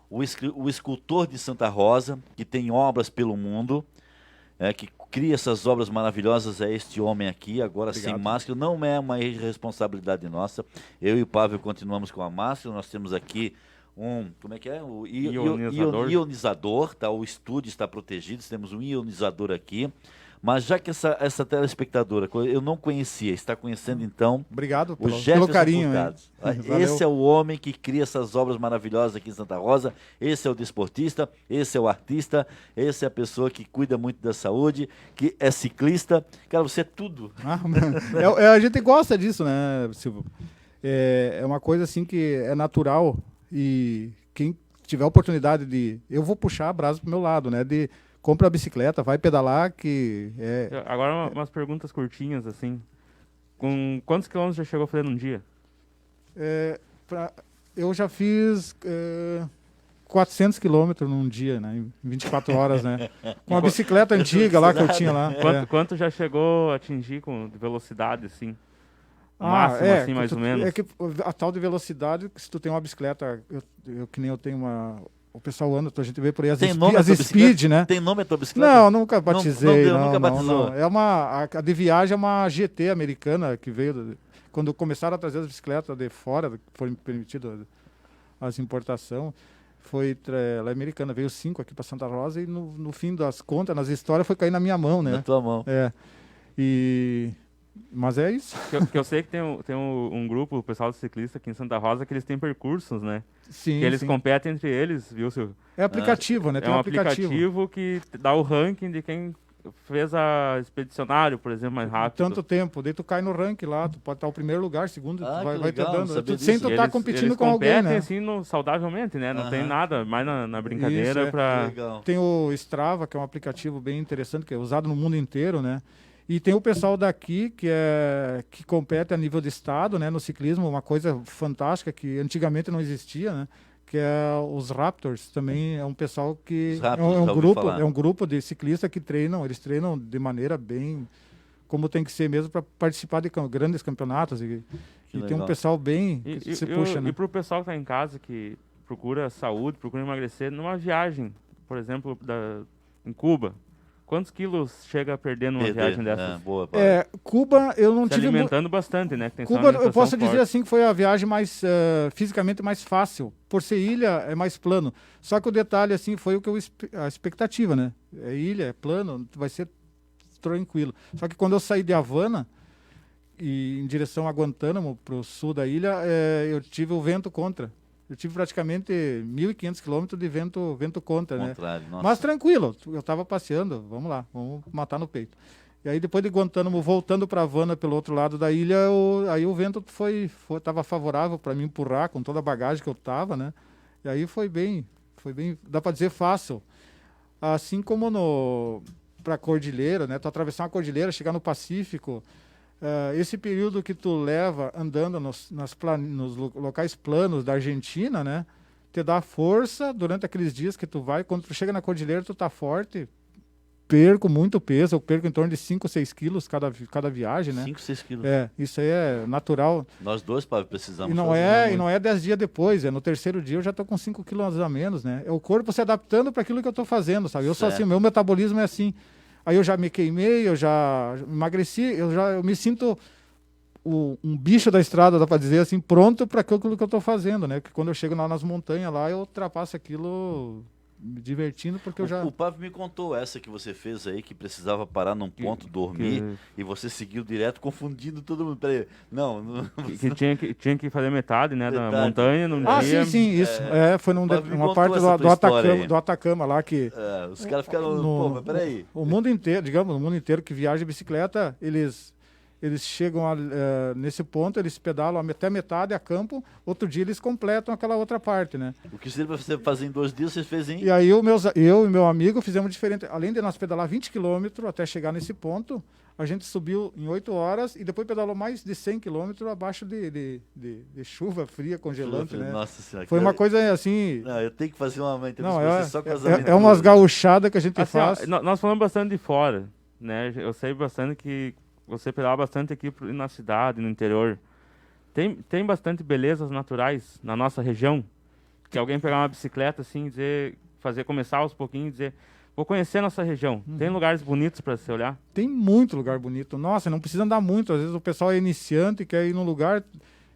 o escultor de Santa Rosa, que tem obras pelo mundo, que cria essas obras maravilhosas, é este homem aqui, agora Obrigado. sem máscara. Não é uma irresponsabilidade nossa. Eu e o Pavel continuamos com a máscara. Nós temos aqui como é que é? O ionizador, tá? O estúdio está protegido, temos um ionizador aqui. Mas já que essa telespectadora eu não conhecia, está conhecendo então Obrigado o pelo Jefferson carinho. Furtados. Esse é o homem que cria essas obras maravilhosas aqui em Santa Rosa, esse é o desportista, esse é o artista, esse é a pessoa que cuida muito da saúde, que é ciclista. Cara, você é tudo. A gente gosta disso, né, Silvio? É uma coisa assim que é natural e quem tiver a oportunidade eu vou puxar a brasa pro meu lado, né, compra a bicicleta, vai pedalar, que Agora umas perguntas curtinhas, assim. Com quantos quilômetros já chegou a fazer num dia? Eu já fiz 400 quilômetros num dia, né? Em 24 horas, né? Com a bicicleta antiga lá que eu tinha lá. Quanto já chegou a atingir de velocidade, assim? Máximo, assim, mais ou menos? É que a tal de velocidade, se tu tem uma bicicleta, que nem eu tenho o pessoal anda, a gente vê por aí as speed, né? Tem nome a tua bicicleta? Não, nunca batizei. Nunca batizou. A de viagem é uma GT americana que veio quando começaram a trazer as bicicletas de fora, que foram permitidas as importações, ela é americana, veio 5 aqui para Santa Rosa e no fim das contas, nas histórias, foi cair na minha mão, né? Na tua mão. Mas é isso. Que eu sei que tem um grupo, o pessoal de ciclista aqui em Santa Rosa, que eles têm percursos, né? Sim, que eles competem entre eles, viu, Silvio? É aplicativo, né? Tem um aplicativo que dá o ranking de quem fez a expedicionário, por exemplo, mais rápido. Tanto tempo, daí tu cai no ranking lá, tu pode estar o primeiro lugar, segundo, vai te dando. Sem tu estar competindo com alguém, né? Eles competem assim saudavelmente, né? Não tem nada mais na brincadeira. Isso, Tem o Strava, que é um aplicativo bem interessante, que é usado no mundo inteiro, né? E tem o pessoal daqui que compete a nível de estado, né, no ciclismo, uma coisa fantástica que antigamente não existia, né, que é os Raptors. Também é um pessoal que é um grupo de ciclistas que eles treinam de maneira bem como tem que ser mesmo para participar de grandes campeonatos e tem um pessoal bem que se puxa, né? E para o pessoal que está em casa que procura saúde, procura emagrecer, numa viagem, por exemplo, em Cuba. Quantos quilos chega a perder numa viagem dessas? Cuba, eu não tive... alimentando bastante, né? Cuba, eu posso dizer assim que foi a viagem mais, fisicamente mais fácil. Por ser ilha, é mais plano. Só que o detalhe, assim, foi a expectativa, né? É ilha, é plano, vai ser tranquilo. Só que quando eu saí de Havana, e em direção a Guantánamo, para o sul da ilha, eu tive o vento contra. Eu tive praticamente 1.500 quilômetros de vento contra, né? Mas tranquilo, eu estava passeando, vamos lá, vamos matar no peito. E aí depois de Guantánamo, voltando para Havana pelo outro lado da ilha, aí o vento estava favorável para me empurrar com toda a bagagem que eu estava, né? E aí foi bem, dá para dizer fácil. Assim como para a cordilheira, né? Tu atravessar uma cordilheira, chegar no Pacífico, esse período que tu leva andando nos locais planos da Argentina, né, te dá força durante aqueles dias que tu vai. Quando tu chega na cordilheira, tu tá forte. Perco muito peso, eu perco em torno de 5, 6 quilos cada viagem, né? 5, 6 quilos. Isso aí é natural. Nós dois, Pablo, precisamos e não é 10 dias depois, no terceiro dia eu já tô com 5 quilos a menos, né? É o corpo se adaptando para aquilo que eu tô fazendo, sabe? Eu sou assim, meu metabolismo é assim. Aí eu já me queimei, eu já emagreci, eu me sinto um bicho da estrada, dá para dizer assim, pronto para aquilo que eu estou fazendo, né? Que quando eu chego lá nas montanhas, lá eu ultrapasso aquilo me divertindo, porque eu já... O Pablo me contou essa que você fez aí, que precisava parar num ponto, dormir, e você seguiu direto, confundindo todo mundo. Peraí, não... Tinha que fazer metade, né, da montanha num dia. Sim, isso. Foi uma parte do Atacama lá que... os caras ficaram, pô, mas peraí. O mundo inteiro, digamos, o mundo inteiro que viaja de bicicleta, eles chegam nesse ponto, eles pedalam até metade, acampam, outro dia eles completam aquela outra parte, né? O que você fazer em 2 dias, você fez em... E aí eu e meu amigo fizemos diferente. Além de nós pedalar 20 quilômetros até chegar nesse ponto, a gente subiu em 8 horas e depois pedalou mais de 100 quilômetros abaixo de chuva fria, congelante, né? Nossa Senhora. Foi uma coisa assim... Não, eu tenho que fazer uma entrevista com você só com as aventuras. É umas gauchadas que a gente assim, faz. Nós falamos bastante de fora, né? Eu sei bastante que você pedala bastante aqui na cidade, no interior. Tem bastante belezas naturais na nossa região, que alguém pegar uma bicicleta assim, começar aos pouquinhos e dizer, vou conhecer a nossa região. Tem lugares bonitos para se olhar? Tem muito lugar bonito. Nossa, não precisa andar muito. Às vezes o pessoal é iniciante e quer ir num lugar...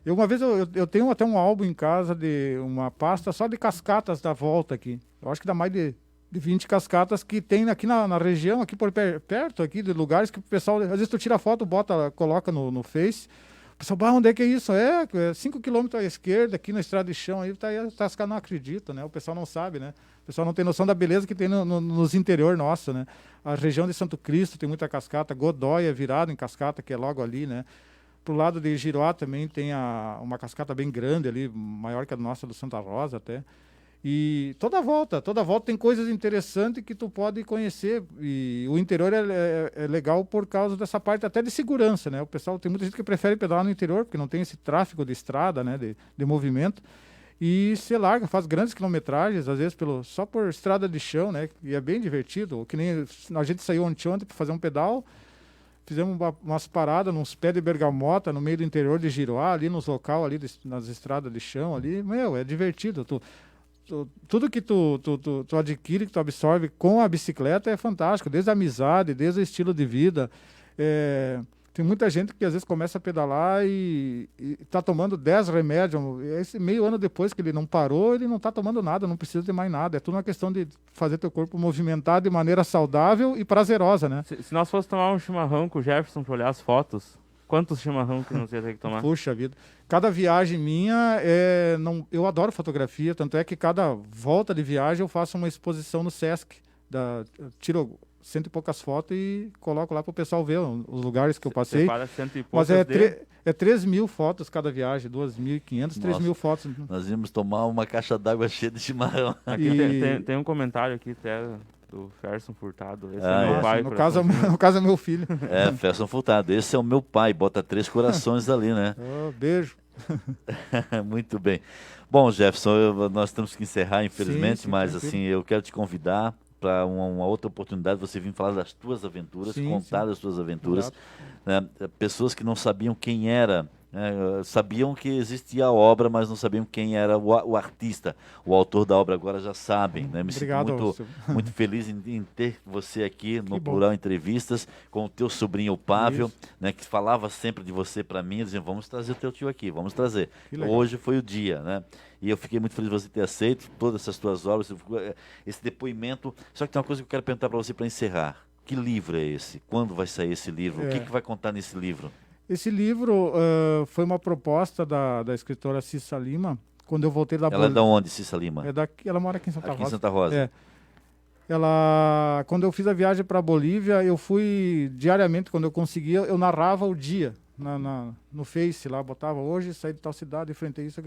Uma vez eu tenho até um álbum em casa, de uma pasta só de cascatas da volta aqui. Eu acho que dá mais de 20 cascatas que tem aqui na região, aqui por perto, aqui de lugares que o pessoal, às vezes tu tira foto, coloca no Face, o pessoal, onde é que é isso? É 5 quilômetros à esquerda, aqui na estrada de chão, aí os caras não acreditam, né? O pessoal não sabe, né? O pessoal não tem noção da beleza que tem nos interior nosso, né? A região de Santo Cristo tem muita cascata, Godóia virado em cascata, que é logo ali, né? Pro lado de Giroá também tem uma cascata bem grande ali, maior que a nossa do Santa Rosa até. E toda volta tem coisas interessantes que tu pode conhecer. E o interior é legal por causa dessa parte até de segurança, né? O pessoal, tem muita gente que prefere pedalar no interior, porque não tem esse tráfego de estrada, né? De movimento. E se larga, faz grandes quilometragens, às vezes só por estrada de chão, né? E é bem divertido. Que nem a gente saiu ontem para fazer um pedal, fizemos umas paradas nos pés de bergamota no meio do interior de Giroá, ali nos local ali nas estradas de chão ali. É divertido. Tudo que tu adquire, que tu absorve com a bicicleta é fantástico, desde a amizade, desde o estilo de vida. Tem muita gente que às vezes começa a pedalar e está tomando 10 remédios. Esse meio ano depois que ele não parou, ele não está tomando nada, não precisa de mais nada. É tudo uma questão de fazer teu corpo movimentar de maneira saudável e prazerosa, né? Se nós fosse tomar um chimarrão com o Jefferson para olhar as fotos, quantos chimarrão que nós ia ter que tomar? Puxa vida. Cada viagem minha, eu adoro fotografia, tanto é que cada volta de viagem eu faço uma exposição no Sesc. Tiro 100 e poucas fotos e coloco lá para o pessoal ver os lugares que eu passei. Separa 100 e poucas. Mas é 3.000 fotos cada viagem, 2.500, 3.000 fotos. Nós íamos tomar uma caixa d'água cheia de chimarrão. Aqui tem um comentário aqui até do Ferson Furtado. Esse é meu pai. No caso é meu filho. Ferson Furtado. Esse é o meu pai. Bota 3 corações ali, né? Beijo. Muito bem. Bom, Jefferson, nós temos que encerrar, infelizmente, sim, mas tranquilo. assim, eu quero te convidar para uma outra oportunidade, você vir falar das tuas aventuras, contar das tuas aventuras. Né? Pessoas que não sabiam quem era, né? Sabiam que existia a obra, mas não sabiam quem era o artista, o autor da obra. Agora já sabem, né? Me Obrigado, sinto muito feliz em ter você aqui no Plural Entrevistas, com o teu sobrinho, o Pável, né? Que falava sempre de você para mim, dizendo, vamos trazer o teu tio aqui, vamos trazer. Hoje foi o dia, né? E eu fiquei muito feliz de você ter aceito todas essas tuas obras, esse depoimento. Só que tem uma coisa que eu quero perguntar para você para encerrar. Que livro é esse? Quando vai sair esse livro? O que vai contar nesse livro? Esse livro foi uma proposta da escritora Cissa Lima, quando eu voltei da Ela é de onde, Cissa Lima? Ela mora aqui em Santa Rosa. Aqui em Santa Rosa. Quando eu fiz a viagem para a Bolívia, eu fui diariamente, quando eu conseguia, eu narrava o dia no Face lá, botava hoje, saí de tal cidade, enfrentei isso,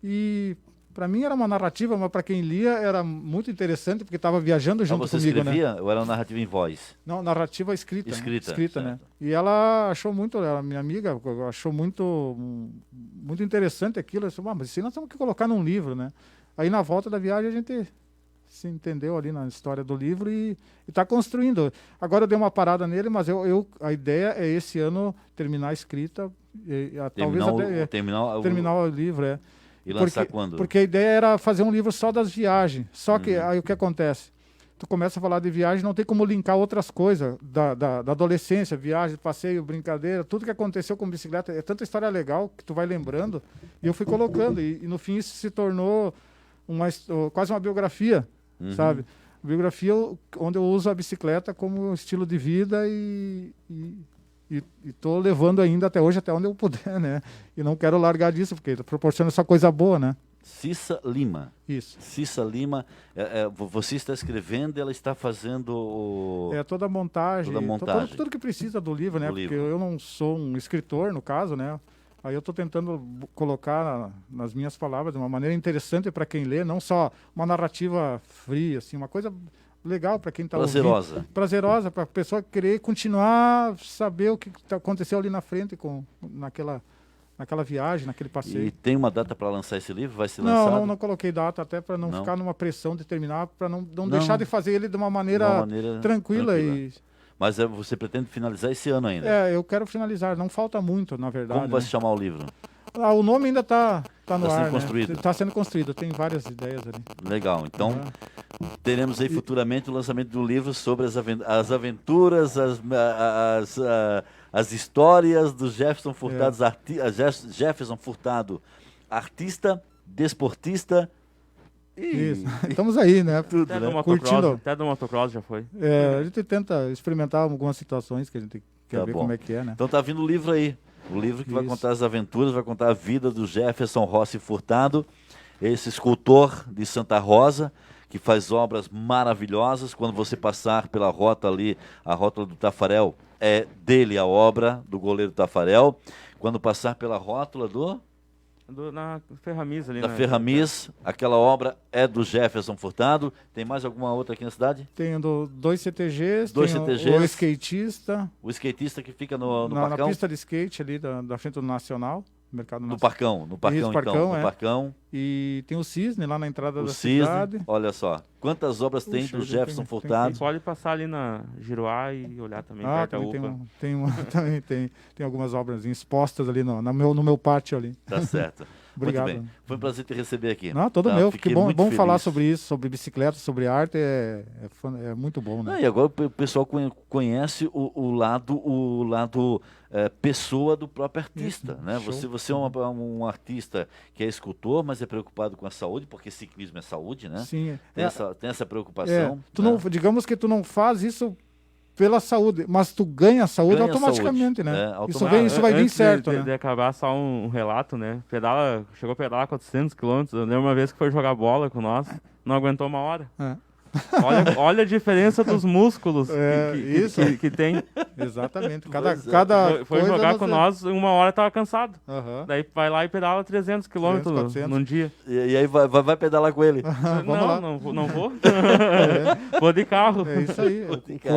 e para mim era uma narrativa, mas para quem lia era muito interessante, porque estava viajando junto você comigo, escrevia, né? ou era uma narrativa em voz? Não, narrativa escrita. Escrita, né? E ela achou muito, minha amiga, achou muito interessante aquilo. Eu disse, mas isso aí nós temos que colocar num livro, né? Aí na volta da viagem a gente se entendeu ali na história do livro e está construindo. Agora eu dei uma parada nele, mas a ideia é esse ano terminar a escrita, terminar o livro, E lançar quando? Porque a ideia era fazer um livro só das viagens. Só que aí o que acontece? tu começa a falar de viagem, não tem como linkar outras coisas da adolescência, viagem, passeio, brincadeira, tudo que aconteceu com bicicleta. É tanta história legal que tu vai lembrando. E eu fui colocando. E no fim isso se tornou quase uma biografia, sabe? Biografia onde eu uso a bicicleta como estilo de vida e tô levando ainda até hoje, até onde eu puder, né? E não quero largar disso, porque proporciona só coisa boa, né? Cissa Lima. Isso. Cissa Lima, você está escrevendo e ela está fazendo Toda a montagem, toda a montagem. tudo que precisa do livro, né? Porque eu não sou um escritor, no caso, né? Aí eu estou tentando colocar nas minhas palavras de uma maneira interessante para quem lê, não só uma narrativa fria, assim, uma coisa legal para quem está prazerosa. ouvindo. Prazerosa, para a pessoa querer continuar, saber o que aconteceu ali na frente naquela viagem, naquele passeio. E tem uma data para lançar esse livro? Vai ser lançado? Não coloquei data, até para não ficar numa pressão de terminar, para não deixar de fazer ele de uma maneira tranquila. Mas você pretende finalizar esse ano ainda? Eu quero finalizar, não falta muito, na verdade. Como vai se chamar o livro? O nome ainda está no ar, sendo construído. Está sendo construído, tem várias ideias ali. Legal, então teremos aí futuramente o lançamento do livro sobre as aventuras, as histórias do Jefferson Furtado, Jefferson Furtado, artista, desportista. Isso. Estamos aí, né? Tudo, até do motocross já foi. A gente tenta experimentar algumas situações que a gente quer ver como é que é, né? Então tá vindo o livro aí. O livro que vai contar as aventuras, vai contar a vida do Jefferson Rossi Furtado, esse escultor de Santa Rosa, que faz obras maravilhosas. Quando você passar pela rota ali, a rótula do Tafarel, é dele a obra, do goleiro Tafarel. Quando passar pela rótula na Ferramis ali. Da Ferramis, aquela obra é do Jefferson Furtado. Tem mais alguma outra aqui na cidade? Tem dois CTGs, o skatista. O skatista que fica no Parcão? Na pista de skate ali da frente do Nacional. Mercado no Parcão, no Parcão. E tem o Cisne lá na entrada da cidade. Olha só, quantas obras tem do Jefferson Furtado? Pode passar ali na Giroá e olhar também perto da UPA. Também tem algumas obras expostas ali no meu pátio ali. Tá certo. Obrigado. Muito bem. Foi um prazer te receber aqui. Todo meu. Que bom falar sobre isso, sobre bicicleta, sobre arte. É muito bom, né? E agora o pessoal conhece o lado pessoa do próprio artista, né? Você é um artista que é escultor, mas é preocupado com a saúde, porque ciclismo é saúde, né? Sim. Tem essa preocupação. Digamos que tu não faz isso pela saúde, mas tu ganha saúde automaticamente, né? Isso vai vir certo, né? De acabar, só um relato, né? Chegou a pedalar 400 km. Eu lembro uma vez que foi jogar bola com nós, não aguentou uma hora. Olha a diferença dos músculos que tem. Exatamente. Foi jogar com nós, uma hora tava cansado. Daí vai lá e pedala 300 km num dia. E aí vai pedalar com ele? Não vou. Vou de carro. É isso aí.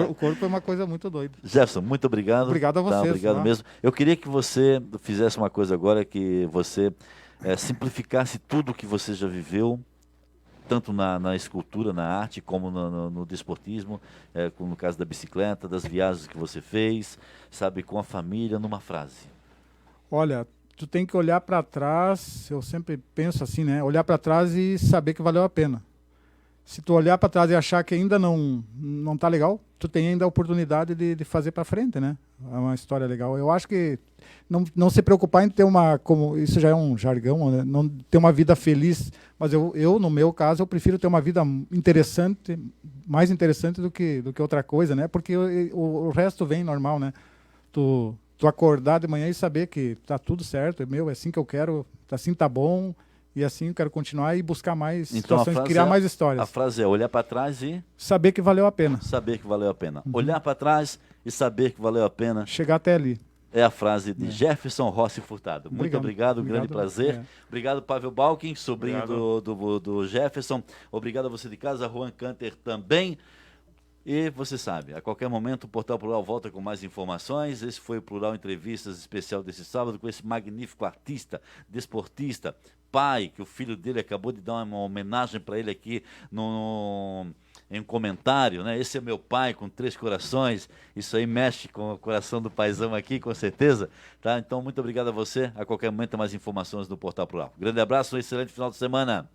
O corpo é uma coisa muito doida. Jefferson, muito obrigado. Obrigado a vocês. Obrigado mesmo. Eu queria que você fizesse uma coisa agora, que você simplificasse tudo o que você já viveu, tanto na escultura, na arte, como no desportismo, como no caso da bicicleta, das viagens que você fez, sabe, com a família, numa frase. Olha, tu tem que olhar para trás, eu sempre penso assim, né? Olhar para trás e saber que valeu a pena. Se tu olhar para trás e achar que ainda não tá legal, tu tem ainda a oportunidade de fazer para frente, né? É uma história legal. Eu acho que não se preocupar em ter como isso já é um jargão, né? Não ter uma vida feliz, mas eu no meu caso eu prefiro ter uma vida interessante, mais interessante do que outra coisa, né? Porque o resto vem normal, né? Tu acordar de manhã e saber que tá tudo certo, é assim que eu quero, assim tá bom. E assim eu quero continuar e buscar mais situações, criar mais histórias. A frase é olhar para trás e... saber que valeu a pena. Saber que valeu a pena. Olhar para trás e saber que valeu a pena. Chegar até ali. É a frase de Jefferson Rossi Furtado. Muito obrigado, grande prazer. Obrigado, Pavel Balkin, sobrinho do Jefferson. Obrigado a você de casa, Juan Canter também. E você sabe, a qualquer momento o Portal Plural volta com mais informações. Esse foi o Plural Entrevistas especial desse sábado com esse magnífico artista, desportista, pai, que o filho dele acabou de dar uma homenagem para ele aqui em um comentário, né? Esse é meu pai com 3 corações. Isso aí mexe com o coração do paizão aqui, com certeza. Tá? Então, muito obrigado a você. A qualquer momento, mais informações no Portal Plural. Grande abraço, um excelente final de semana.